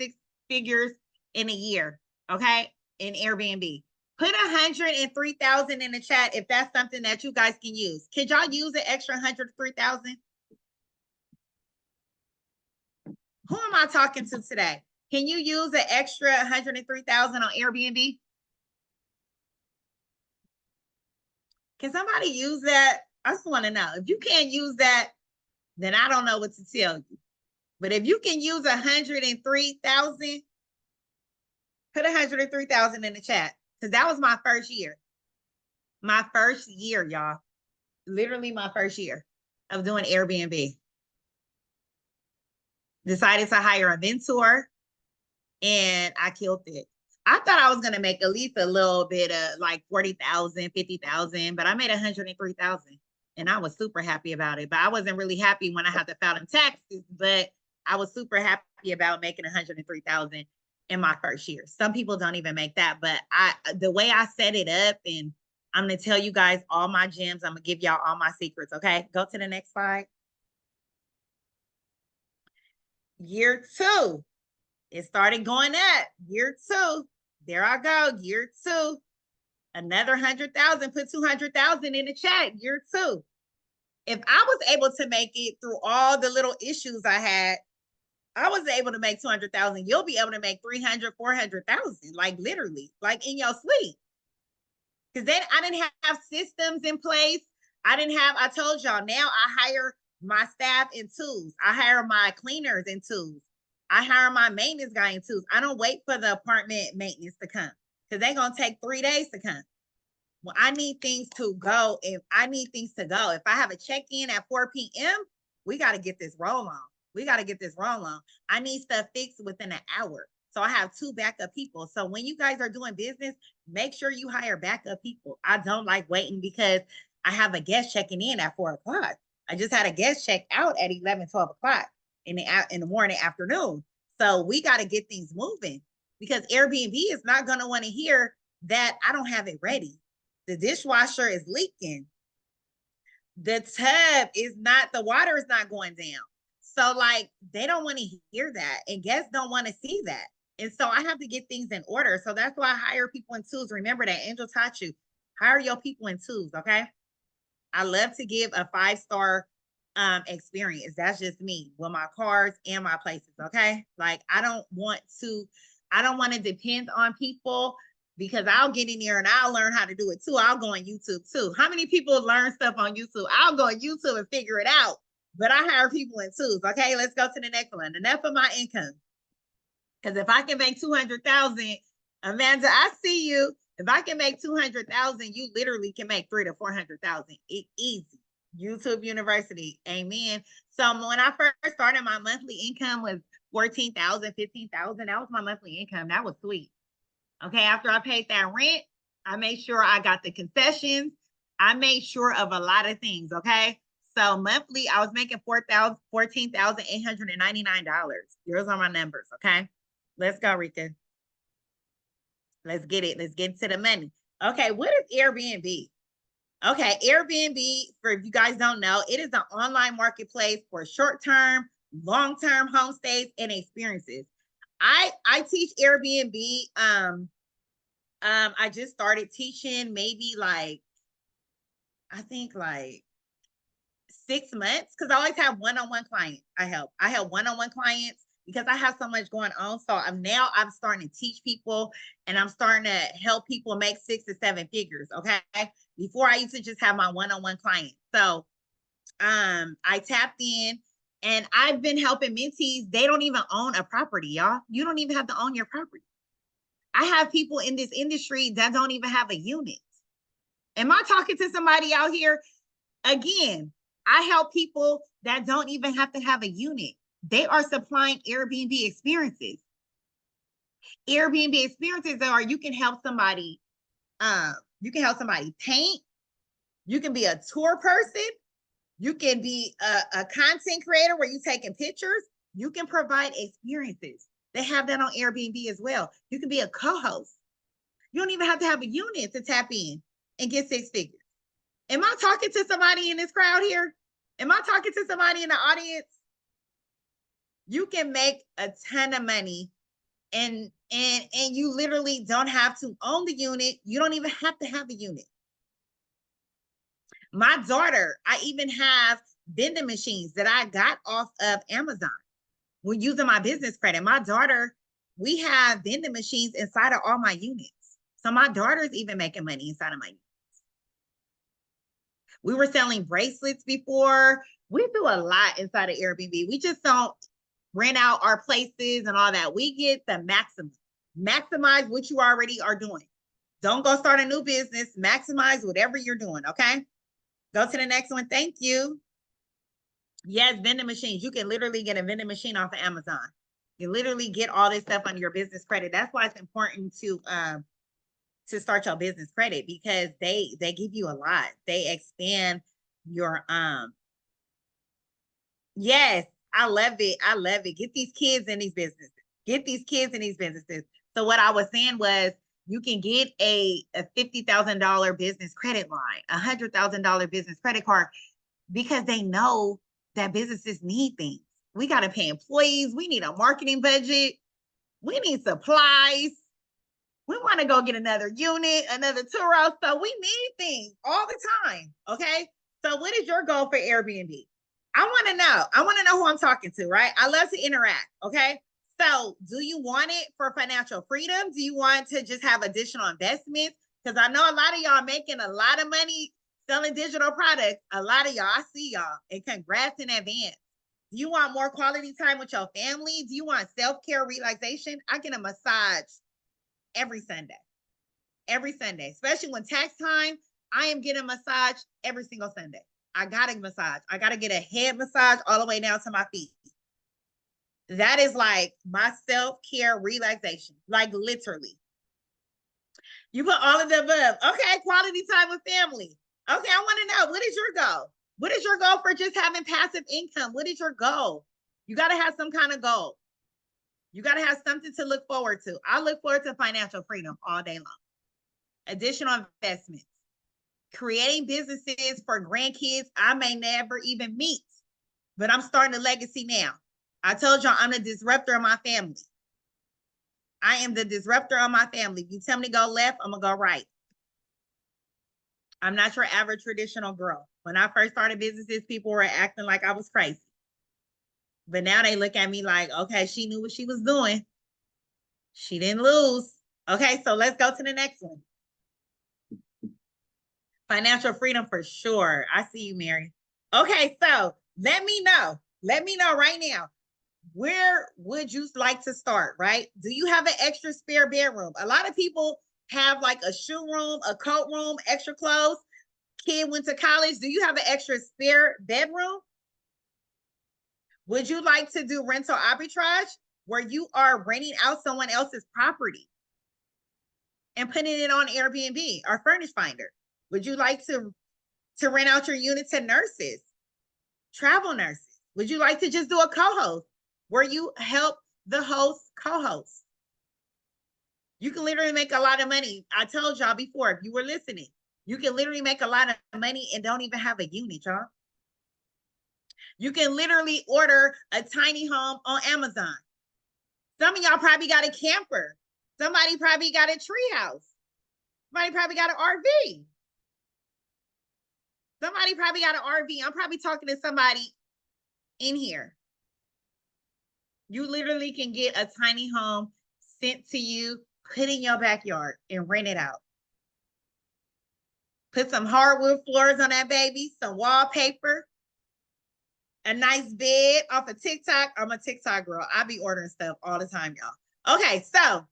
6 figures in a year. Okay. In Airbnb. Put 103,000 in the chat if that's something that you guys can use. Could y'all use an extra 103,000? Who am I talking to today? Can you use an extra 103,000 on Airbnb? Can somebody use that? I just want to know. If you can't use that, then I don't know what to tell you. But if you can use 103,000, put 103,000 in the chat. Because that was my first year. My first year, y'all. Literally my first year of doing Airbnb. Decided to hire a mentor and I killed it. I thought I was going to make at least a little bit of like 40,000, 50,000, but I made 103,000 and I was super happy about it. But I wasn't really happy when I had to file in taxes, but I was super happy about making 103,000 in my first year. Some people don't even make that, but the way I set it up, and I'm going to tell you guys all my gems. I'm going to give y'all all my secrets. Okay. Go to the next slide. Year 2. It started going up. Year 2. There I go. Year 2. Another 100,000. Put 200,000 in the chat. Year 2. If I was able to make it through all the little issues I had, I was able to make 200,000. You'll be able to make 300, 400,000. Like literally, like in your sleep. Because then I didn't have systems in place. I told y'all, now I hire my staff in twos. I hire my cleaners in twos. I hire my maintenance guy in twos. I don't wait for the apartment maintenance to come because they're going to take 3 days to come. Well, I need things to go. If I have a check-in at 4 p.m., we got to get this roll on. I need stuff fixed within an hour. So I have 2 backup people. So when you guys are doing business, make sure you hire backup people. I don't like waiting because I have a guest checking in at 4 o'clock. I just had a guest check out at 11, 12 o'clock in the morning, afternoon. So we got to get things moving because Airbnb is not going to want to hear that I don't have it ready. The dishwasher is leaking. The water is not going down. So like, they don't want to hear that. And guests don't want to see that. And so I have to get things in order. So that's why I hire people in twos. Remember that Angel taught you, hire your people in twos. Okay. I love to give a 5-star experience. That's just me with my cars and my places. Okay. Like I don't want to depend on people because I'll get in there and I'll learn how to do it too. I'll go on YouTube too. How many people learn stuff on YouTube? I'll go on YouTube and figure it out, but I hire people in twos. Okay. Let's go to the next one. Enough of my income. Because if I can make 200,000, Amanda, I see you. If I can make 200,000, you literally can make 300,000 to 400,000. Easy. YouTube University. Amen. So when I first started, my monthly income was 14,000, 15,000. That was my monthly income. That was sweet. Okay. After I paid that rent, I made sure I got the concessions. I made sure of a lot of things. Okay. So monthly, I was making $14,899. Here's are my numbers. Okay. Let's go, Rika. Let's get it. Let's get into the money. Okay, what is Airbnb? Okay, Airbnb, for if you guys don't know, it is an online marketplace for short-term, long-term home stays and experiences. I teach Airbnb. I just started teaching maybe I think 6 months because I always have one-on-one clients. I help one-on-one clients because I have so much going on. So I'm starting to teach people and I'm starting to help people make 6 to 7 figures. Okay. Before I used to just have my one-on-one clients. So I tapped in and I've been helping mentees. They don't even own a property, y'all. You don't even have to own your property. I have people in this industry that don't even have a unit. Am I talking to somebody out here? Again, I help people that don't even have to have a unit. They are supplying Airbnb experiences. Airbnb experiences are you can help somebody paint. You can be a tour person. You can be a content creator where you're taking pictures. You can provide experiences. They have that on Airbnb as well. You can be a co-host. You don't even have to have a unit to tap in and get 6 figures. Am I talking to somebody in this crowd here? Am I talking to somebody in the audience? You can make a ton of money and you literally don't have to own the unit. You don't even have to have a unit. My daughter, I even have vending machines that I got off of Amazon. We're using my business credit. My daughter, we have vending machines inside of all my units. So my daughter's even making money inside of my units. We were selling bracelets before. We do a lot inside of Airbnb. We just don't rent out our places and all that. We get the maximum. Maximize what you already are doing. Don't go start a new business. Maximize whatever you're doing, okay? Go to the next one. Thank you. Yes, vending machines. You can literally get a vending machine off of Amazon. You literally get all this stuff on your business credit. That's why it's important to start your business credit, because they give you a lot. They expand your yes, I love it. I love it. Get these kids in these businesses. Get these kids in these businesses. So what I was saying was you can get a $50,000 business credit line, $100,000 business credit card, because they know that businesses need things. We got to pay employees. We need a marketing budget. We need supplies. We want to go get another unit, another TURO. So we need things all the time. Okay. So what is your goal for Airbnb? I want to know. I want to know who I'm talking to, right? I love to interact. Okay. So do you want it for financial freedom? Do you want to just have additional investments? Because I know a lot of y'all making a lot of money selling digital products. A lot of y'all, I see y'all, and congrats in advance. Do you want more quality time with your family? Do you want self-care relaxation? I get a massage every Sunday, especially when tax time. I am getting a massage every single Sunday. I got a massage. I got to get a head massage all the way down to my feet. That is like my self-care relaxation, like literally. You put all of the above. Okay, quality time with family. Okay, I want to know, what is your goal? What is your goal for just having passive income? What is your goal? You got to have some kind of goal. You got to have something to look forward to. I look forward to financial freedom all day long. Additional investments. Creating businesses for grandkids I may never even meet, but I'm starting a legacy now. I told y'all I'm the disruptor of my family. I am the disruptor of my family. If you tell me to go left, I'm going to go right. I'm not your average traditional girl. When I first started businesses, people were acting like I was crazy. But now they look at me like, okay, she knew what she was doing. She didn't lose. Okay, so let's go to the next one. Financial freedom for sure. I see you, Mary. Okay, so let me know. Let me know right now. Where would you like to start, right? Do you have an extra spare bedroom? A lot of people have like a shoe room, a coat room, extra clothes. Kid went to college. Do you have an extra spare bedroom? Would you like to do rental arbitrage, where you are renting out someone else's property and putting it on Airbnb or Furnish Finder? Would you like to rent out your unit to nurses, travel nurses? Would you like to just do a co-host where you help the host co-host? You can literally make a lot of money. I told y'all before, if you were listening, you can literally make a lot of money and don't even have a unit, y'all. You can literally order a tiny home on Amazon. Some of y'all probably got a camper. Somebody probably got a tree house. Somebody probably got an RV. Somebody probably got an RV. I'm probably talking to somebody in here. You literally can get a tiny home sent to you, put in your backyard, and rent it out. Put some hardwood floors on that baby, some wallpaper, a nice bed off of TikTok. I'm a TikTok girl. I be ordering stuff all the time, y'all. Okay, so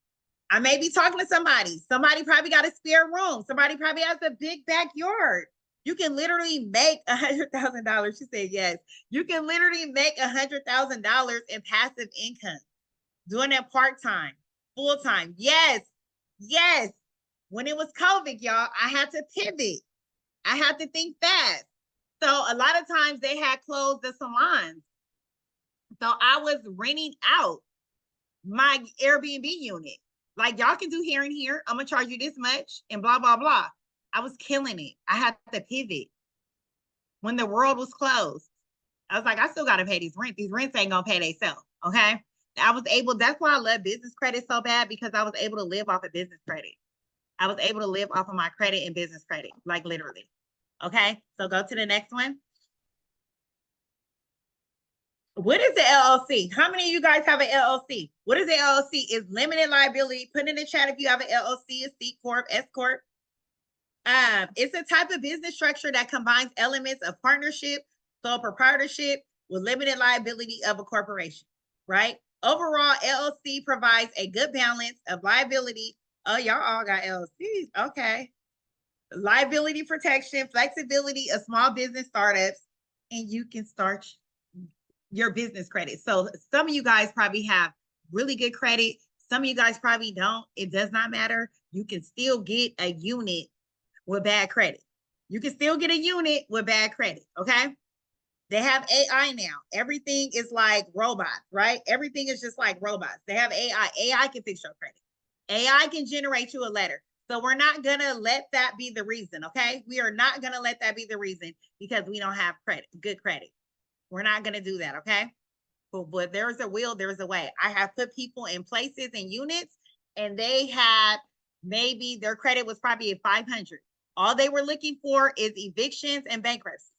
I may be talking to somebody. Somebody probably got a spare room. Somebody probably has a big backyard. You can literally make $100,000. She said yes. You can literally make $100,000 in passive income, doing it part-time, full-time. Yes, yes. When it was COVID, y'all, I had to pivot. I had to think fast. So a lot of times they had closed the salons. So I was renting out my Airbnb unit. Like, y'all can do here and here. I'm going to charge you this much and blah, blah, blah. I was killing it. I had to pivot when the world was closed. I was like, I still got to pay these rents. These rents ain't going to pay themselves. Okay. I was able, that's why I love business credit so bad, because I was able to live off of business credit. I was able to live off of my credit and business credit, like literally. Okay. So go to the next one. What is the LLC? How many of you guys have an LLC? What is the LLC? Is limited liability. Put in the chat if you have an LLC, a C Corp, S Corp. It's a type of business structure that combines elements of partnership, sole proprietorship with limited liability of a corporation, right? Overall, LLC provides a good balance of liability. Oh, y'all all got LLCs. Okay. Liability protection, flexibility of small business startups, and you can start your business credit. So some of you guys probably have really good credit. Some of you guys probably don't. It does not matter. You can still get a unit with bad credit. You can still get a unit with bad credit, okay? They have AI now. Everything is like robots, right? Everything is just like robots. They have AI. AI can fix your credit. AI can generate you a letter. So we're not going to let that be the reason, okay? We are not going to let that be the reason because we don't have credit, good credit. We're not going to do that, okay? But there's a will, there's a way. I have put people in places and units, and they had maybe their credit was probably at 500. All they were looking for is evictions and bankruptcy.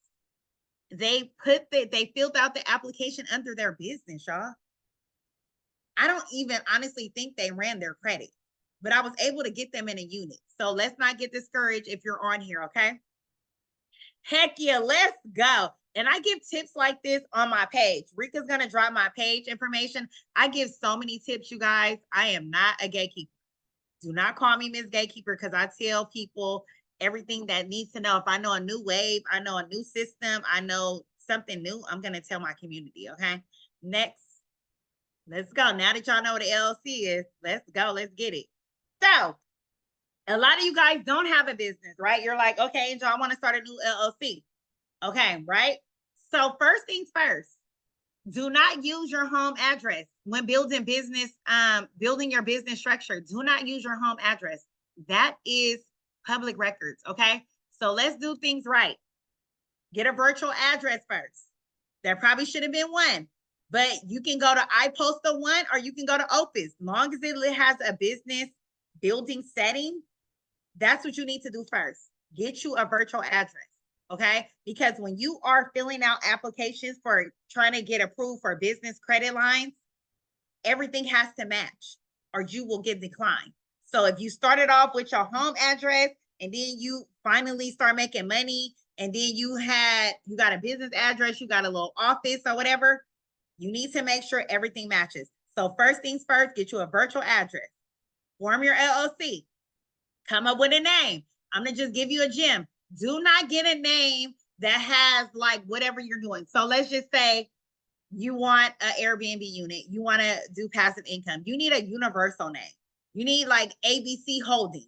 They filled out the application under their business, y'all. I don't even honestly think they ran their credit, but I was able to get them in a unit. So let's not get discouraged if you're on here, okay? Heck yeah, let's go. And I give tips like this on my page. Rika's going to drop my page information. I give so many tips, you guys. I am not a gatekeeper. Do not call me Miss Gatekeeper because I tell people everything that needs to know. If I know a new wave, I know a new system, I know something new, I'm going to tell my community, okay? Next, let's go. Now that y'all know what the LLC is, let's go. Let's get it. So, a lot of you guys don't have a business, right? You're like, okay, Angel, I want to start a new LLC. Okay, right? So first things first, do not use your home address when building business, building your business structure. Do not use your home address. That is public records, okay? So let's do things right. Get a virtual address first. There probably should have been one, but you can go to iPostal One or you can go to Opus. Long as it has a business building setting, that's what you need to do first. Get you a virtual address. Okay, because when you are filling out applications for trying to get approved for business credit lines, everything has to match or you will get declined. So if you started off with your home address and then you finally start making money and then you got a business address, you got a little office or whatever, you need to make sure everything matches. So first things first, get you a virtual address, form your LLC, come up with a name. I'm going to just give you a gem. Do not get a name that has like whatever you're doing. So let's just say you want an Airbnb unit. You want to do passive income. You need a universal name. You need like ABC Holdings,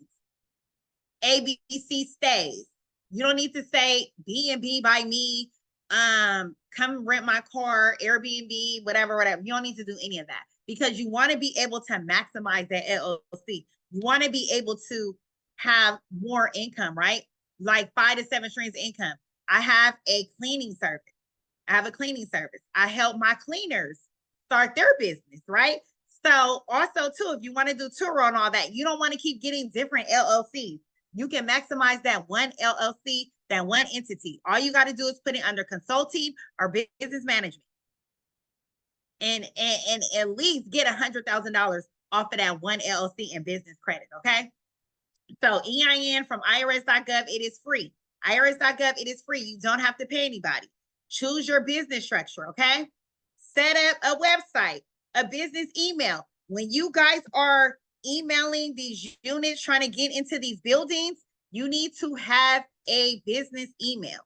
ABC Stays. You don't need to say B&B by me. Come rent my car, Airbnb, whatever. You don't need to do any of that because you want to be able to maximize that LLC. You want to be able to have more income, right? Like 5 to 7 streams of income. I have a cleaning service. I help my cleaners start their business, right? So also too, if you want to do TURO and all that, you don't want to keep getting different LLCs. You can maximize that one LLC, that one entity. All you got to do is put it under consulting or business management. And at least get $100,000 off of that one LLC in business credit, okay? So EIN from IRS.gov, it is free. IRS.gov, it is free. You don't have to pay anybody. Choose your business structure, okay? Set up a website, a business email. When you guys are emailing these units, trying to get into these buildings, you need to have a business email.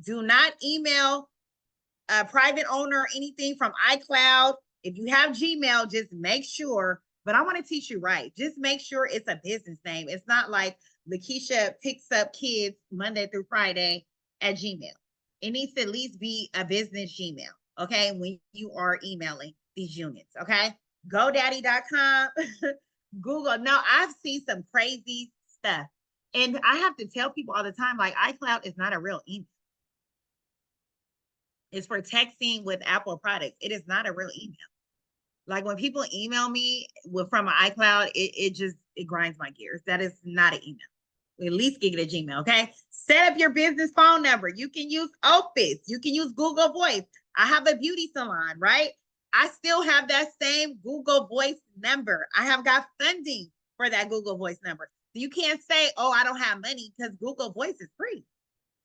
Do not email a private owner or anything from iCloud. If you have Gmail, just make sure, but I want to teach you right. Just make sure it's a business name. It's not like Lakeisha picks up kids Monday through Friday at Gmail. It needs to at least be a business Gmail, okay? When you are emailing these units, okay? GoDaddy.com, Google. Now, I've seen some crazy stuff. And I have to tell people all the time, like iCloud is not a real email. It's for texting with Apple products. It is not a real email. Like when people email me from an iCloud, it grinds my gears. That is not an email. We at least get a Gmail, okay? Set up your business phone number. You can use Opus. You can use Google Voice. I have a beauty salon, right? I still have that same Google Voice number. I have got funding for that Google Voice number. You can't say, oh, I don't have money, because Google Voice is free.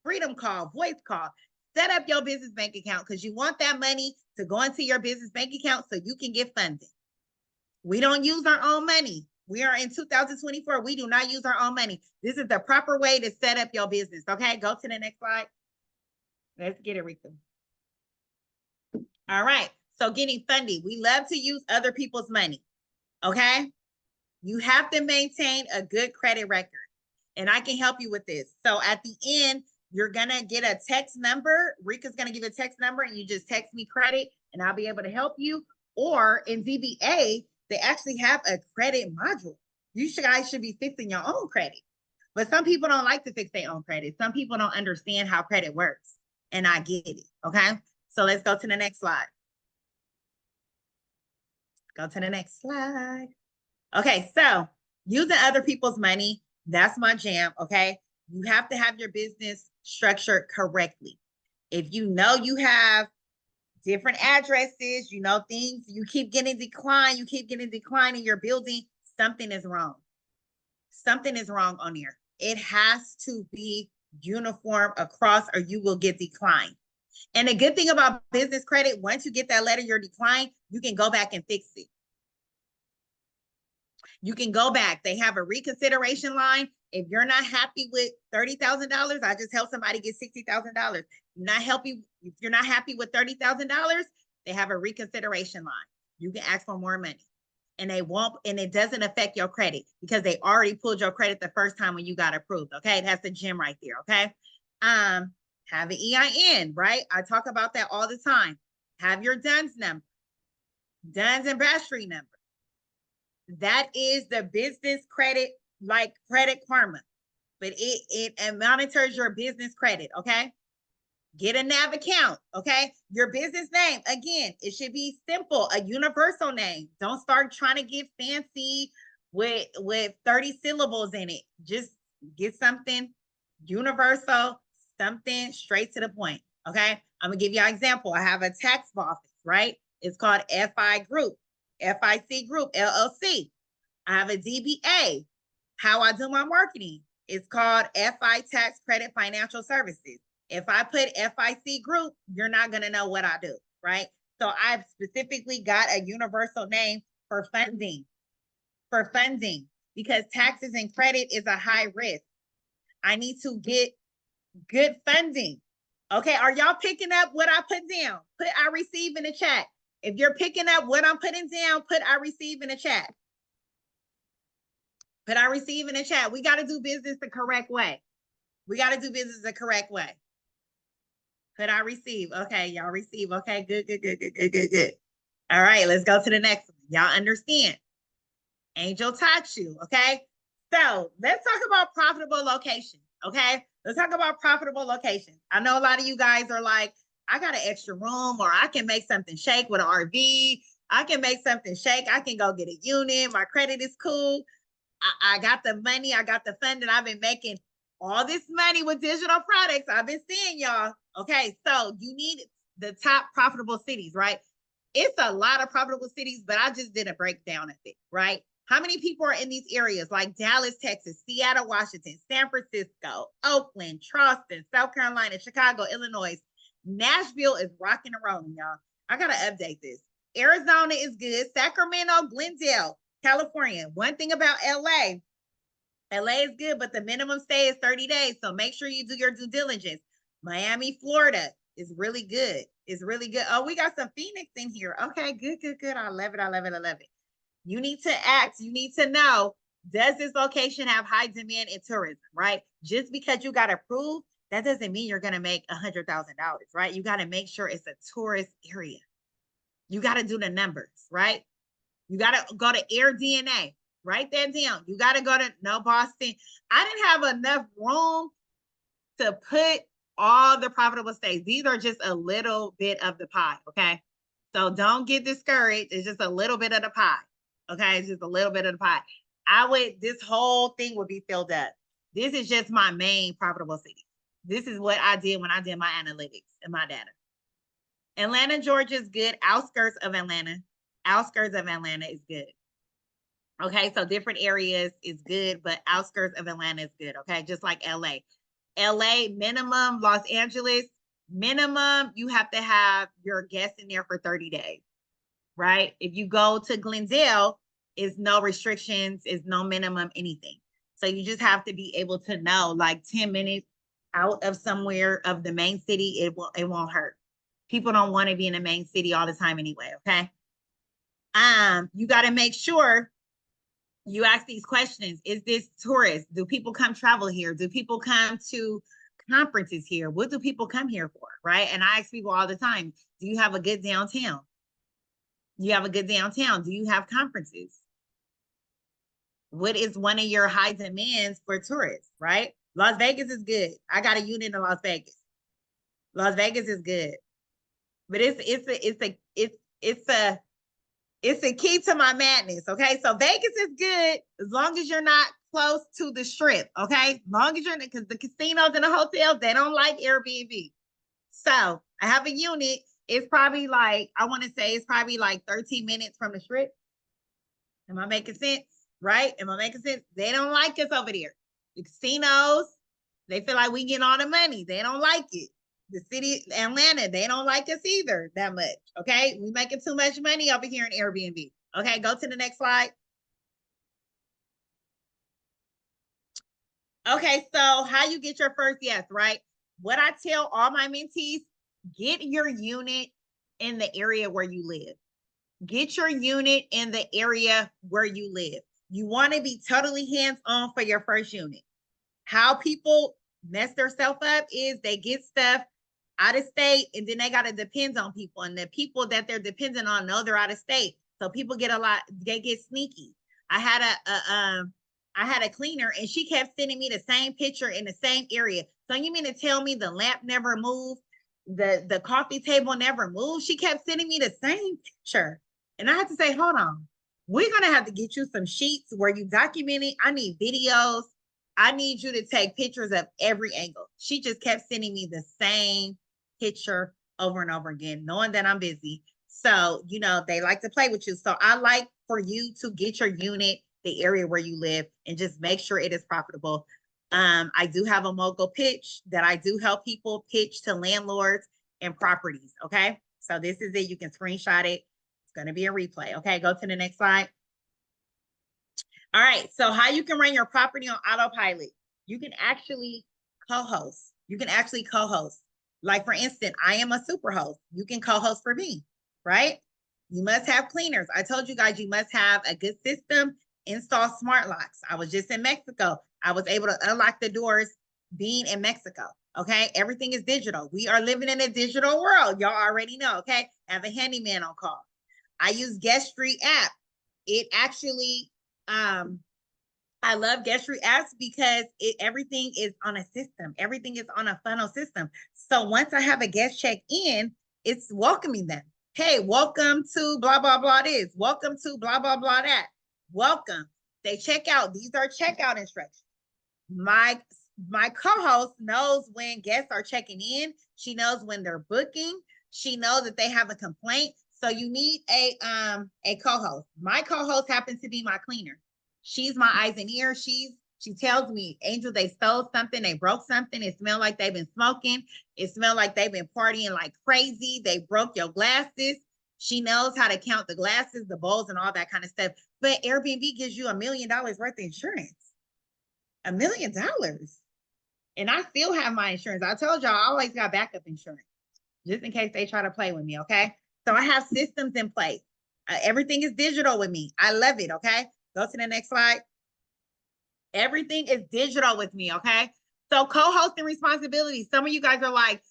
Freedom call, voice call. Set up your business bank account because you want that money to go into your business bank account so you can get funded. We don't use our own money. We are in 2024. We do not use our own money. This is the proper way to set up your business. Okay, go to the next slide. Let's get it, Rika. All right. So getting funding. We love to use other people's money. Okay. You have to maintain a good credit record. And I can help you with this. So at the end, you're going to get a text number. Rika's going to give you a text number and you just text me credit and I'll be able to help you. Or in DBA, they actually have a credit module. You guys should be fixing your own credit. But some people don't like to fix their own credit. Some people don't understand how credit works. And I get it. Okay. So let's go to the next slide. Go to the next slide. Okay. So using other people's money, that's my jam. Okay. You have to have your business structured correctly. If you know you have different addresses, you know, things, you keep getting declined, in your building, something is wrong. Something is wrong on here. It has to be uniform across or you will get declined. And the good thing about business credit, once you get that letter, you're declined, you can go back and fix it. You can go back. They have a reconsideration line. If you're not happy with $30,000, I just helped somebody get $60,000. If you're not happy with $30,000, they have a reconsideration line. You can ask for more money. And they won't, and it doesn't affect your credit because they already pulled your credit the first time when you got approved. Okay. That's the gem right there. Okay. Have an EIN, right? I talk about that all the time. Have your DUNS number, DUNS and Bradstreet number. That is the business credit, like Credit Karma, but it monitors your business credit. Okay. Get a NAV account. Okay. Your business name, again, it should be simple, a universal name. Don't start trying to get fancy with 30 syllables in it. Just get something universal, something straight to the point. Okay. I'm gonna give you an example. I have a tax office, right? It's called FIC Group, LLC. I have a DBA. How I do my marketing, it's called FI Tax Credit Financial Services. If I put FIC Group, you're not going to know what I do, right? So I've specifically got a universal name for funding, because taxes and credit is a high risk. I need to get good funding. Okay, are y'all picking up what I put down? Put I receive in the chat. If you're picking up what I'm putting down, put I receive in the chat. Put I receive in the chat. We got to do business the correct way. Put I receive. Okay, y'all receive. Okay, good. All right, let's go to the next one. Y'all understand. Angel taught you. Okay, so let's talk about profitable locations. Okay, let's talk about profitable locations. I know a lot of you guys are like, I got an extra room, or I can make something shake with an RV. I can make something shake. I can go get a unit. My credit is cool. I got the money. I got the funding. I've been making all this money with digital products. I've been seeing y'all. Okay, so you need the top profitable cities, right? It's a lot of profitable cities, but I just did a breakdown of it, right? How many people are in these areas like Dallas, Texas, Seattle, Washington, San Francisco, Oakland, Charleston, South Carolina, Chicago, Illinois. Nashville is rocking and rolling, y'all. I got to update this. Arizona is good. Sacramento, Glendale, California. One thing about LA is good, but the minimum stay is 30 days. So make sure you do your due diligence. Miami, Florida is really good. It's really good. Oh, we got some Phoenix in here. Okay, good. I love it. You need to ask, you need to know, does this location have high demand in tourism, right? Just because you got approved, that doesn't mean you're going to make $100,000, right? You got to make sure it's a tourist area. You got to do the numbers, right? You got to go to AirDNA. Write that down. You got to go to Boston. I didn't have enough room to put all the profitable states. These are just a little bit of the pie, okay? So don't get discouraged. It's just a little bit of the pie, okay? It's just a little bit of the pie. This whole thing would be filled up. This is just my main profitable city. This is what I did when I did my analytics and my data. Atlanta, Georgia is good. Outskirts of Atlanta is good. Okay, so different areas is good, but outskirts of Atlanta is good. Okay, just like LA. LA minimum, Los Angeles minimum, you have to have your guests in there for 30 days, right? If you go to Glendale, is no restrictions, is no minimum anything. So you just have to be able to know, like 10 minutes out of somewhere of the main city, it won't hurt. People don't want to be in the main city all the time anyway, okay? You got to make sure you ask these questions. Is this tourist? Do people come travel here? Do people come to conferences here? What do people come here for? Right. And I ask people all the time, do you have a good downtown? You have a good downtown? Do you have conferences? What is one of your high demands for tourists? Right. Las Vegas is good. I got a unit in Las Vegas. Las Vegas is good. But it's a key to my madness. Okay. So Vegas is good as long as you're not close to the strip. Okay. As long as you're, because the casinos and the hotels, they don't like Airbnb. So I have a unit. It's probably like, I want to say it's probably like 13 minutes from the strip. Am I making sense? Right? Am I making sense? They don't like us over there. The casinos, they feel like we get all the money. They don't like it. The city, Atlanta, they don't like us either that much. Okay. We making too much money over here in Airbnb. Okay. Go to the next slide. Okay. So how you get your first yes, right? What I tell all my mentees, get your unit in the area where you live. Get your unit in the area where you live. You want to be totally hands-on for your first unit. How people mess themselves up is they get stuff out of state, and then they got to depend on people, and the people that they're dependent on know they're out of state. So people get they get sneaky. I had a cleaner, and she kept sending me the same picture in the same area. So you mean to tell me the lamp never moved, the coffee table never moved? She kept sending me the same picture, and I had to say, hold on, we're gonna have to get you some sheets where you document it. I need videos. I need you to take pictures of every angle. She just kept sending me the same picture over and over again, knowing that I'm busy. So, they like to play with you. So I like for you to get your unit, the area where you live, and just make sure it is profitable. I do have a mogul pitch that I do help people pitch to landlords and properties. Okay. So this is it. You can screenshot it. It's going to be a replay. Okay. Go to the next slide. All right. So how you can run your property on autopilot? You can actually co-host. Like, for instance, I am a super host. You can co-host for me, right? You must have cleaners. I told you guys you must have a good system, install smart locks. I was just in Mexico. I was able to unlock the doors being in Mexico. Okay. Everything is digital. We are living in a digital world. Y'all already know. Okay. Have a handyman on call. I use Guest Street app. It actually, I love Guest Street apps because everything is on a system. Everything is on a funnel system. So once I have a guest check in, it's welcoming them. Hey, welcome to blah, blah, blah this. Welcome to blah, blah, blah that. Welcome. They check out. These are checkout instructions. My co-host knows when guests are checking in. She knows when they're booking. She knows that they have a complaint. So you need a co-host. My co-host happens to be my cleaner. She's my eyes and ears. She tells me, Angel, they stole something. They broke something. It smelled like they've been smoking. It smelled like they've been partying like crazy. They broke your glasses. She knows how to count the glasses, the bowls, and all that kind of stuff. But Airbnb gives you $1 million worth of insurance. $1 million. And I still have my insurance. I told y'all I always got backup insurance just in case they try to play with me. Okay. So I have systems in place. Everything is digital with me. I love it. Okay. Go to the next slide. Everything is digital with me. Okay. So co-hosting responsibilities. Some of you guys are like,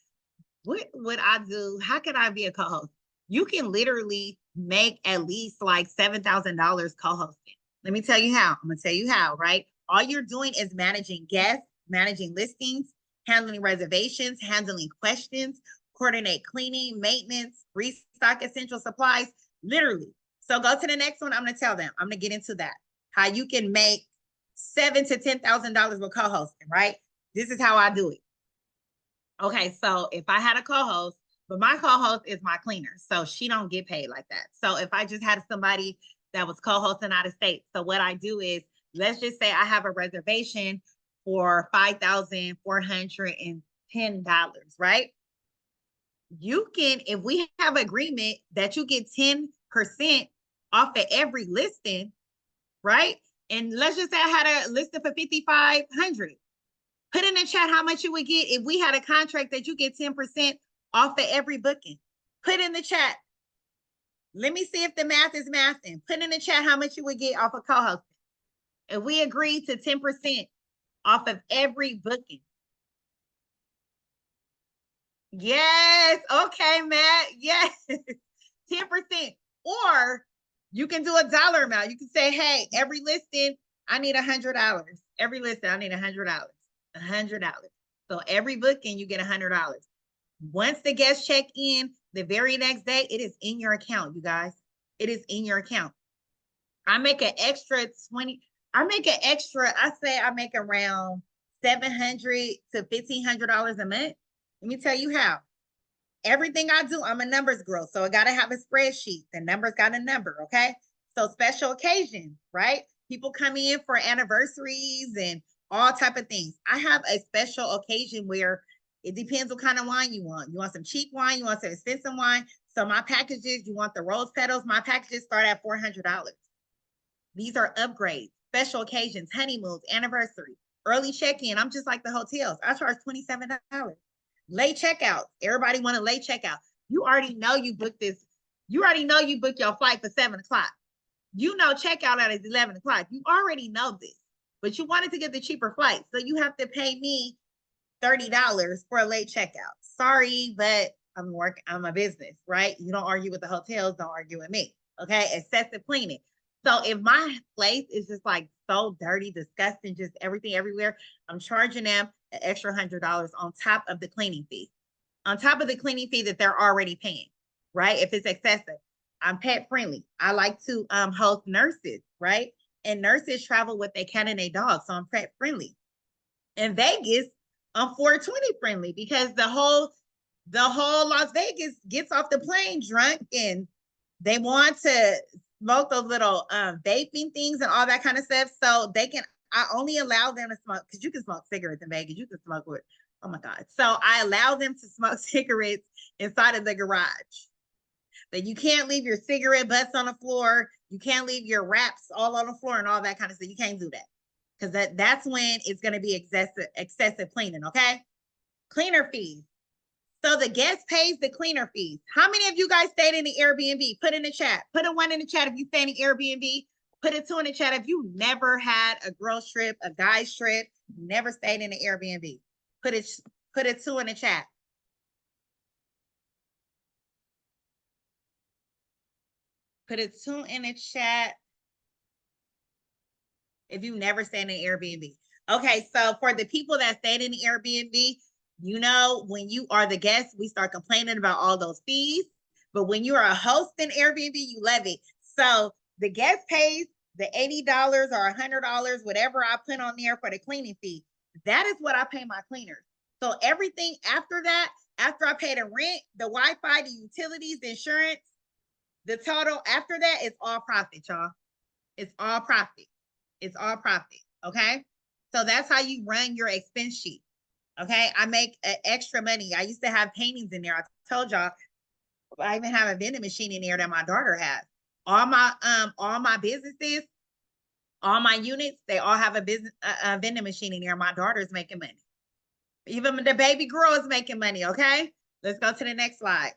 what would I do? How can I be a co-host? You can literally make at least like $7,000 co-hosting. Let me tell you how. I'm going to tell you how, right? All you're doing is managing guests, managing listings, handling reservations, handling questions, coordinate cleaning, maintenance, restock essential supplies, literally. So go to the next one. I'm going to tell them. I'm going to get into that. How you can make $7,000 to $10,000 with co-hosting, right? This is how I do it. Okay, so if I had a co-host, but my co-host is my cleaner, so she don't get paid like that. So if I just had somebody that was co-hosting out of state. So what I do is, let's just say I have a reservation for $5,410, right? You can, if we have agreement that you get 10% off of every listing, right? And let's just say I had a listing for 5,500. Put in the chat how much you would get if we had a contract that you get 10% off of every booking. Put in the chat. Let me see if the math is mathing. Put in the chat how much you would get off of co-hosting. If we agree to 10% off of every booking. Yes. Okay, Matt. Yes. 10%. Or you can do a dollar amount. You can say, hey, every listing, I need $100. Every listing, I need $100. $100. So every booking, you get $100. Once the guests check in, the very next day, it is in your account, you guys. It is in your account. I make an extra 20. I make an extra, I say I make around $700 to $1,500 a month. Let me tell you how. Everything I do, I'm a numbers girl. So I got to have a spreadsheet. The numbers got a number, okay? So special occasions, right? People come in for anniversaries and all type of things. I have a special occasion where it depends what kind of wine you want. You want some cheap wine? You want some expensive wine? So my packages, you want the rose petals? My packages start at $400. These are upgrades, special occasions, honeymoons, anniversary, early check-in. I'm just like the hotels. I charge $27. Late checkout. Everybody want a late checkout. You already know you booked this. You already know you booked your flight for 7 o'clock. You know checkout out is 11 o'clock. You already know this, but you wanted to get the cheaper flight. So you have to pay me $30 for a late checkout. Sorry, but I'm a business, right? You don't argue with the hotels, don't argue with me. Okay. Excessive cleaning. So if my place is just like so dirty, disgusting, just everything everywhere, I'm charging them an extra $100 on top of the cleaning fee, on top of the cleaning fee that they're already paying, right? If it's excessive, I'm pet friendly. I like to host nurses, right? And nurses travel with their cat and their dog, so I'm pet friendly. In Vegas, I'm 420 friendly because the whole Las Vegas gets off the plane drunk and they want to smoke those little vaping things and all that kind of stuff. So I only allow them to smoke because you can smoke cigarettes in Vegas. You can smoke with, oh my God. So I allow them to smoke cigarettes inside of the garage. But you can't leave your cigarette butts on the floor. You can't leave your wraps all on the floor and all that kind of stuff. You can't do that. Because that's when it's going to be excessive cleaning, okay? Cleaner fees. So the guest pays the cleaner fees. How many of you guys stayed in the Airbnb? Put in the chat. Put a 1 in the chat if you stayed in the Airbnb. Put a 2 in the chat if you never had a girls trip, a guys trip, never stayed in the Airbnb. Put a 2 in the chat. Put a 2 in the chat if you never stayed in an Airbnb. Okay, so for the people that stayed in the Airbnb, you know, when you are the guest, we start complaining about all those fees. But when you are a host in Airbnb, you love it. So the guest pays the $80 or $100, whatever I put on there for the cleaning fee. That is what I pay my cleaners. So everything after that, after I pay the rent, the Wi-Fi, the utilities, the insurance, the total after that, it's all profit, y'all. It's all profit. It's all profit. Okay. So that's how you run your expense sheet. Okay. I make extra money. I used to have paintings in there. I told y'all, I even have a vending machine in there that my daughter has. All my businesses, all my units, they all have a vending machine in there. My daughter's making money. Even the baby girl is making money. Okay. Let's go to the next slide.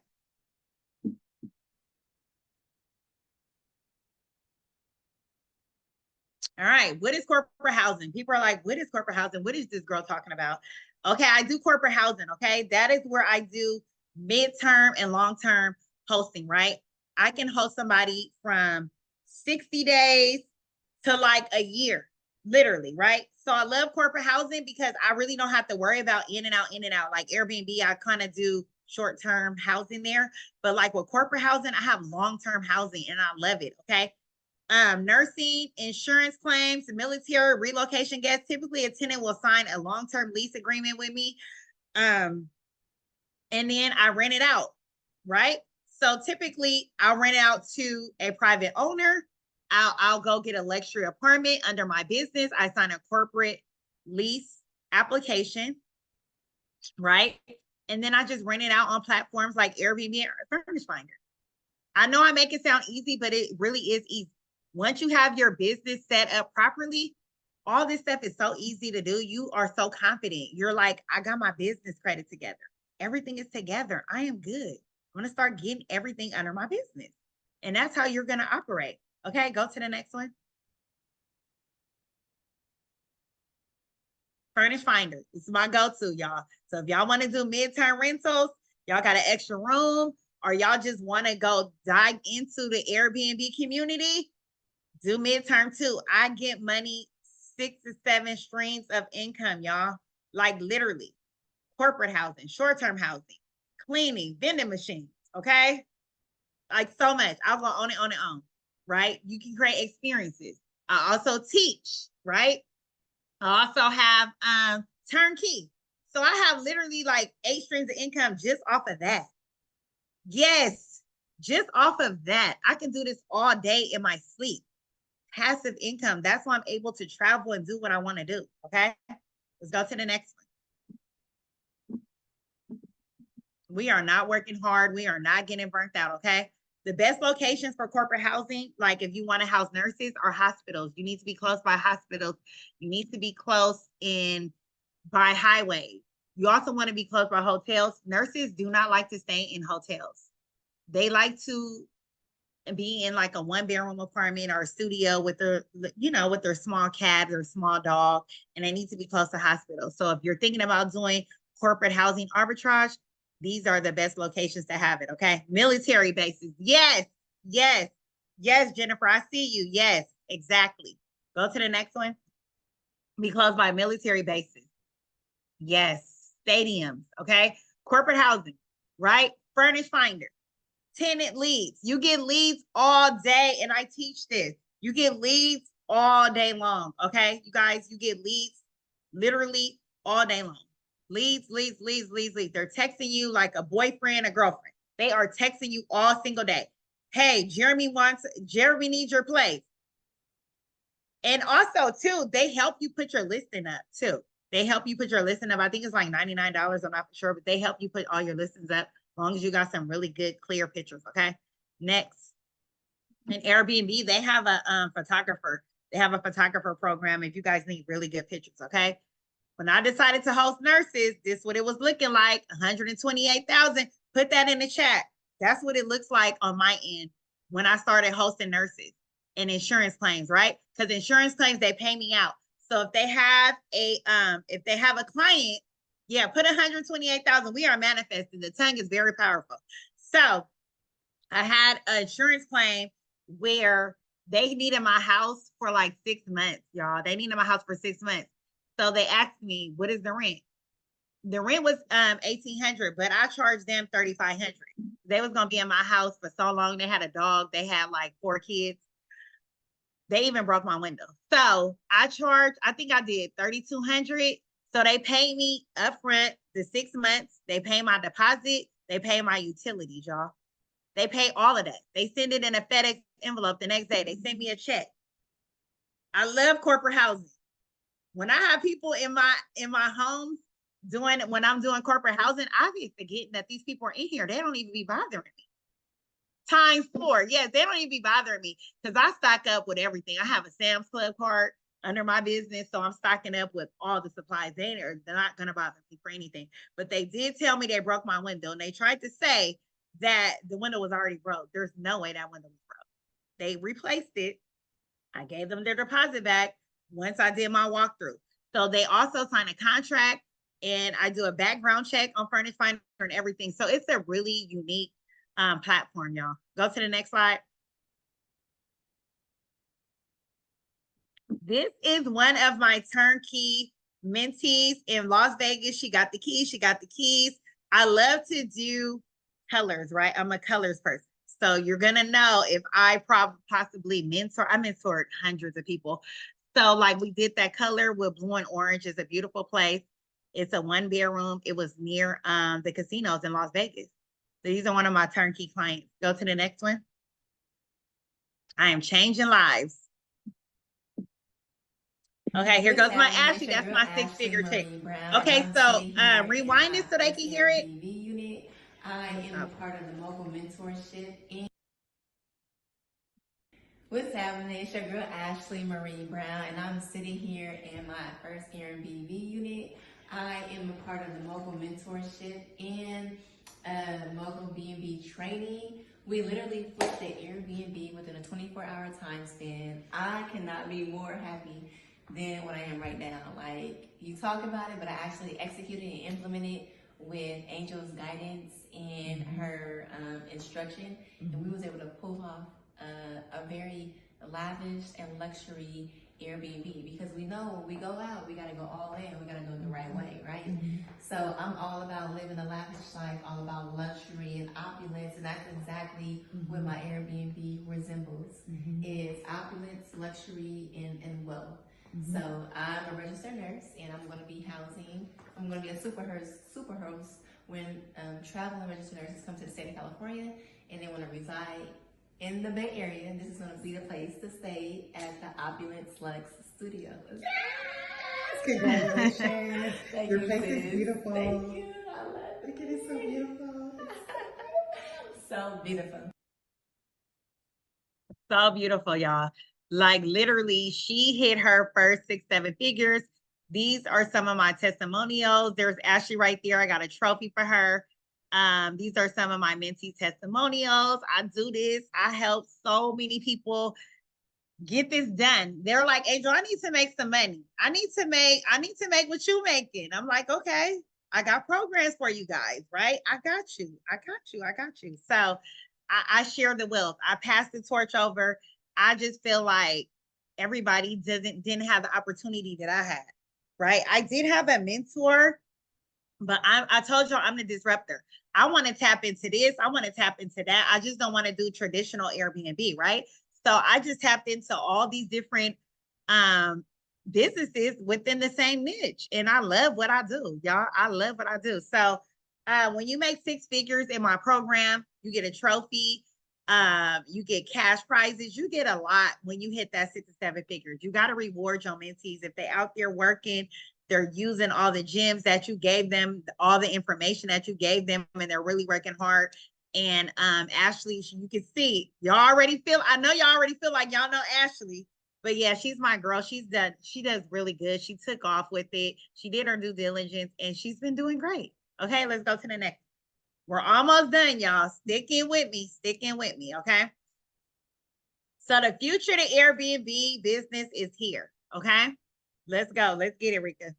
All right. What is corporate housing? People are like, what is corporate housing? What is this girl talking about? Okay. I do corporate housing. Okay. That is where I do midterm and long-term hosting, right? I can host somebody from 60 days to like a year, literally, right? So I love corporate housing because I really don't have to worry about in and out, in and out. Like Airbnb, I kind of do short-term housing there. But like with corporate housing, I have long-term housing and I love it. Okay. Nursing, insurance claims, military, relocation guests. Typically, a tenant will sign a long-term lease agreement with me. And then I rent it out, right? So typically, I'll rent it out to a private owner. I'll go get a luxury apartment under my business. I sign a corporate lease application, right? And then I just rent it out on platforms like Airbnb or Furnish Finder. I know I make it sound easy, but it really is easy. Once you have your business set up properly, all this stuff is so easy to do. You are so confident. You're like, I got my business credit together. Everything is together. I am good. I'm going to start getting everything under my business. And that's how you're going to operate. Okay, go to the next one. Furnish Finder. This is my go-to, y'all. So if y'all want to do midterm rentals, y'all got an extra room, or y'all just want to go dive into the Airbnb community, do midterm too. I get money, 6 to 7 streams of income, y'all. Like literally, corporate housing, short-term housing, cleaning, vending machines, okay? Like so much. I'll go on and on, right? You can create experiences. I also teach, right? I also have turnkey. So I have literally like 8 streams of income just off of that. Yes, just off of that. I can do this all day in my sleep. Passive income. That's why I'm able to travel and do what I want to do. Okay. Let's go to the next one. We are not working hard. We are not getting burnt out. Okay. The best locations for corporate housing, like if you want to house nurses, are hospitals. You need to be close by hospitals. You need to be close by highways. You also want to be close by hotels. Nurses do not like to stay in hotels. They like to be in like a 1-bedroom apartment or a studio with their, with their small cat or small dog, and they need to be close to hospitals. So if you're thinking about doing corporate housing arbitrage, these are the best locations to have it. Okay. Military bases. Yes. Yes. Yes, Jennifer, I see you. Yes, exactly. Go to the next one. Be close by military bases. Yes. Stadiums. Okay. Corporate housing, right? Furnish Finder. Tenant leads. You get leads all day, and I teach this. You get leads all day long. Okay, you guys, you get leads literally all day long. Leads. They're texting you like a boyfriend, a girlfriend. They are texting you all single day. Hey, Jeremy needs your place. And also, too, they help you put your listing up too. They help you put your listing up. I think it's like $99. I'm not sure, but they help you put all your listings up as long as you got some really good, clear pictures. Okay. Next, in Airbnb, they have a photographer. They have a photographer program if you guys need really good pictures. Okay. When I decided to host nurses, this is what it was looking like. 128,000. Put that in the chat. That's what it looks like on my end when I started hosting nurses and insurance claims, right? Because insurance claims, they pay me out. So if they have a client, yeah, put 128,000. We are manifesting. The tongue is very powerful. So I had an insurance claim where they needed my house for like 6 months, y'all. They needed my house for 6 months. So they asked me, what is the rent? The rent was $1,800, but I charged them $3,500. They was gonna be in my house for so long. They had a dog. They had like 4 kids. They even broke my window. So I charged, I think I did $3,200. So they paid me upfront the 6 months. They pay my deposit. They pay my utilities, y'all. They pay all of that. They send it in a FedEx envelope the next day. They send me a check. I love corporate housing. When I have people in my homes when I'm doing corporate housing, I be forgetting that these people are in here. They don't even be bothering me. Times 4. Yes, they don't even be bothering me because I stock up with everything. I have a Sam's Club card under my business, so I'm stocking up with all the supplies. They're not going to bother me for anything. But they did tell me they broke my window, and they tried to say that the window was already broke. There's no way that window was broke. They replaced it. I gave them their deposit back once I did my walkthrough. So they also sign a contract, and I do a background check on Furnish Finder and everything. So it's a really unique platform, y'all. Go to the next slide. This is one of my turnkey mentees in Las Vegas. She got the keys. I love to do colors, right? I'm a colors person. So you're going to know if I possibly I mentored hundreds of people. So like we did that color with blue and orange. It's a beautiful place. It's a 1-bedroom. It was near the casinos in Las Vegas. So these are one of my turnkey clients. Go to the next one. I am changing lives. Okay, here goes my Ashley. That's my six-figure chick. Okay, so rewind it so they can hear it. Unit. I am a Okay. part of the Mogul Mentorship. And what's happening? It's your girl Ashley Marie Brown, and I'm sitting here in my first Airbnb unit. I am a part of the Mogul Mentorship and Mogul B&B training. We literally flipped the Airbnb within a 24-hour time span. I cannot be more happy than what I am right now. Like, you talk about it, but I actually executed and implemented with Angel's guidance and her instruction, and we was able to pull off a very lavish and luxury Airbnb, because we know when we go out, we gotta go all in, we gotta do it the right way, right? So I'm all about living a lavish life, all about luxury and opulence, and that's exactly what my Airbnb resembles. Is opulence, luxury, and wealth. So I'm a registered nurse, and I'm going to be a super host when traveling registered nurses come to the state of California and they want to reside in the Bay Area. And this is going to be the place to stay at the Opulence Lux Studios. Congratulations. Thank Your you, face sis. is beautiful. Thank you. I love Look at it, so beautiful. So beautiful. So beautiful, y'all. Like literally, she hit her first 6, 7 figures. These are some of my testimonials. There's Ashley right there. I got a trophy for her. These are some of my mentee testimonials. I do this. I help so many people get this done. They're like, Angel, I need to make some money. I need to make what you making. I'm like, okay, I got programs for you guys, right? I got you. So I share the wealth. I pass the torch over. I just feel like everybody didn't have the opportunity that I had, right? I did have a mentor, but I told y'all I'm the disruptor. I want to tap into this. I want to tap into that. I just don't want to do traditional Airbnb, right? So I just tapped into all these different businesses within the same niche. And I love what I do, y'all. I love what I do. So when you make 6 figures in my program, you get a trophy. You get cash prizes. You get a lot when you hit that 6 to 7 figures. You got to reward your mentees. If they out there working, they're using all the gems that you gave them, all the information that you gave them, and they're really working hard. And Ashley, you can see, I know y'all already feel like y'all know Ashley, but yeah, she's my girl. She does really good. She took off with it. She did her due diligence, and she's been doing great. Okay, let's go to the next. We're almost done, y'all. Stick in with me, okay? So the future of the Airbnb business is here, okay? Let's go. Let's get it, Rika.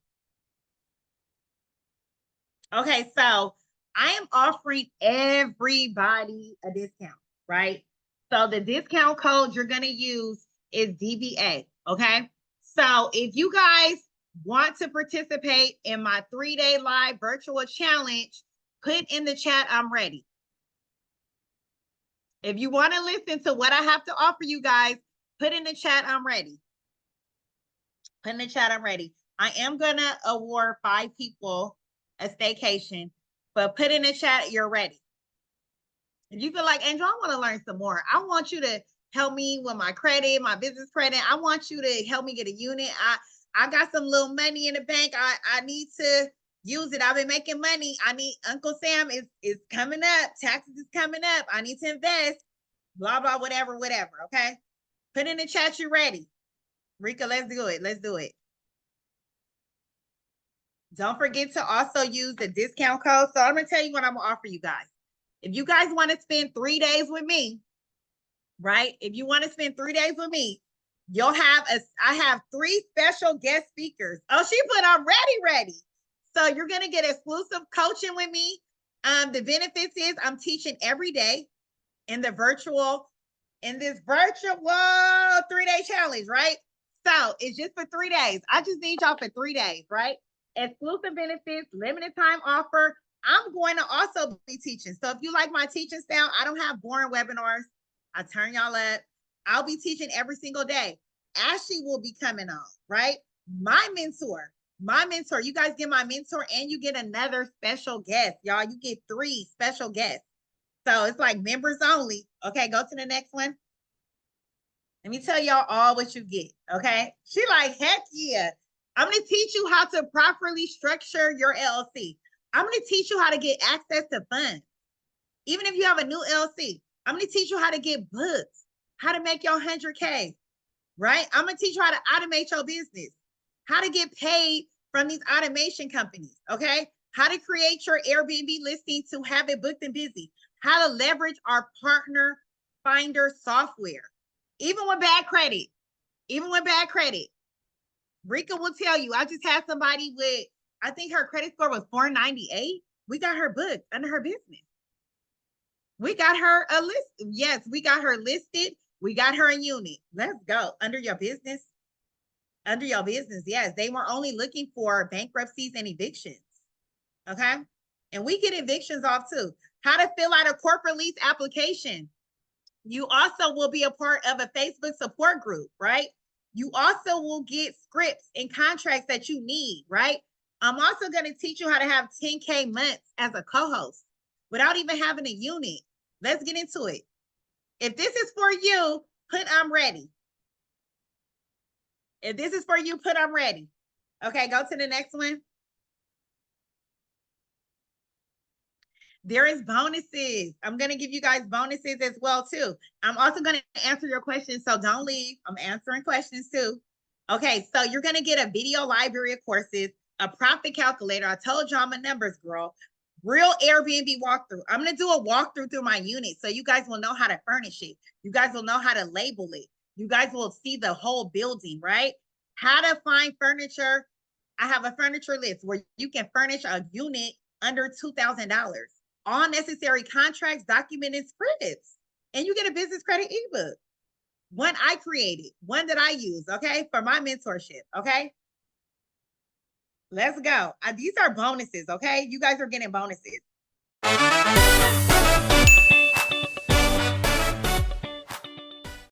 Okay, so I am offering everybody a discount, right? So the discount code you're going to use is DBA, okay? So if you guys want to participate in my 3-day live virtual challenge, put in the chat, I'm ready. If you want to listen to what I have to offer you guys, put in the chat, I'm ready. Put in the chat, I'm ready. I am going to award 5 people a staycation, but put in the chat, you're ready. If you feel like, Angel, I want to learn some more. I want you to help me with my credit, my business credit. I want you to help me get a unit. I got some little money in the bank. I need to use it. I've been making money. Uncle Sam is coming up. Taxes is coming up. I need to invest. Blah, blah, whatever. Okay. Put in the chat, you're ready. Rika, let's do it. Don't forget to also use the discount code. So I'm going to tell you what I'm going to offer you guys. If you guys want to spend 3 days with me, right? If you want to spend 3 days with me, I have 3 special guest speakers. Oh, she put I'm ready. So you're going to get exclusive coaching with me. The benefits is I'm teaching every day in this virtual 3-day challenge, right? So it's just for 3 days. I just need y'all for 3 days, right? Exclusive benefits, limited time offer. I'm going to also be teaching. So if you like my teaching style, I don't have boring webinars. I turn y'all up. I'll be teaching every single day. Ashley will be coming on, right? My mentor, you guys get my mentor and you get another special guest. Y'all, you get 3 special guests. So it's like members only. Okay, go to the next one. Let me tell y'all all what you get, okay? She like, heck yeah. I'm gonna teach you how to properly structure your LLC. I'm gonna teach you how to get access to funds. Even if you have a new LLC, I'm gonna teach you how to get books, how to make your 100K, right? I'm gonna teach you how to automate your business, how to get paid from these automation companies, okay? How to create your Airbnb listing to have it booked and busy, how to leverage our partner finder software. Even with bad credit, Rika will tell you, I just had somebody with, I think her credit score was 498. We got her booked under her business. We got her a list. Yes, we got her listed. We got her a unit. Let's go. Under your business. Under your business. Yes, they were only looking for bankruptcies and evictions. Okay. And we get evictions off too. How to fill out a corporate lease application. You also will be a part of a Facebook support group, right? You also will get scripts and contracts that you need, right? I'm also going to teach you how to have 10K months as a co-host without even having a unit. Let's get into it. If this is for you, put I'm ready. If this is for you, put I'm ready. Okay, go to the next one. There is bonuses. I'm going to give you guys bonuses as well, too. I'm also going to answer your questions, so don't leave. I'm answering questions, too. Okay, so you're going to get a video library of courses, a profit calculator. I told y'all my numbers, girl. Real Airbnb walkthrough. I'm going to do a walkthrough through my unit so you guys will know how to furnish it. You guys will know how to label it. You guys will see the whole building, right? How to find furniture. I have a furniture list where you can furnish a unit under $2,000. All necessary contracts, documented scripts, and you get a business credit ebook. One I created, one that I use, okay, for my mentorship, okay? Let's go. These are bonuses, okay? You guys are getting bonuses.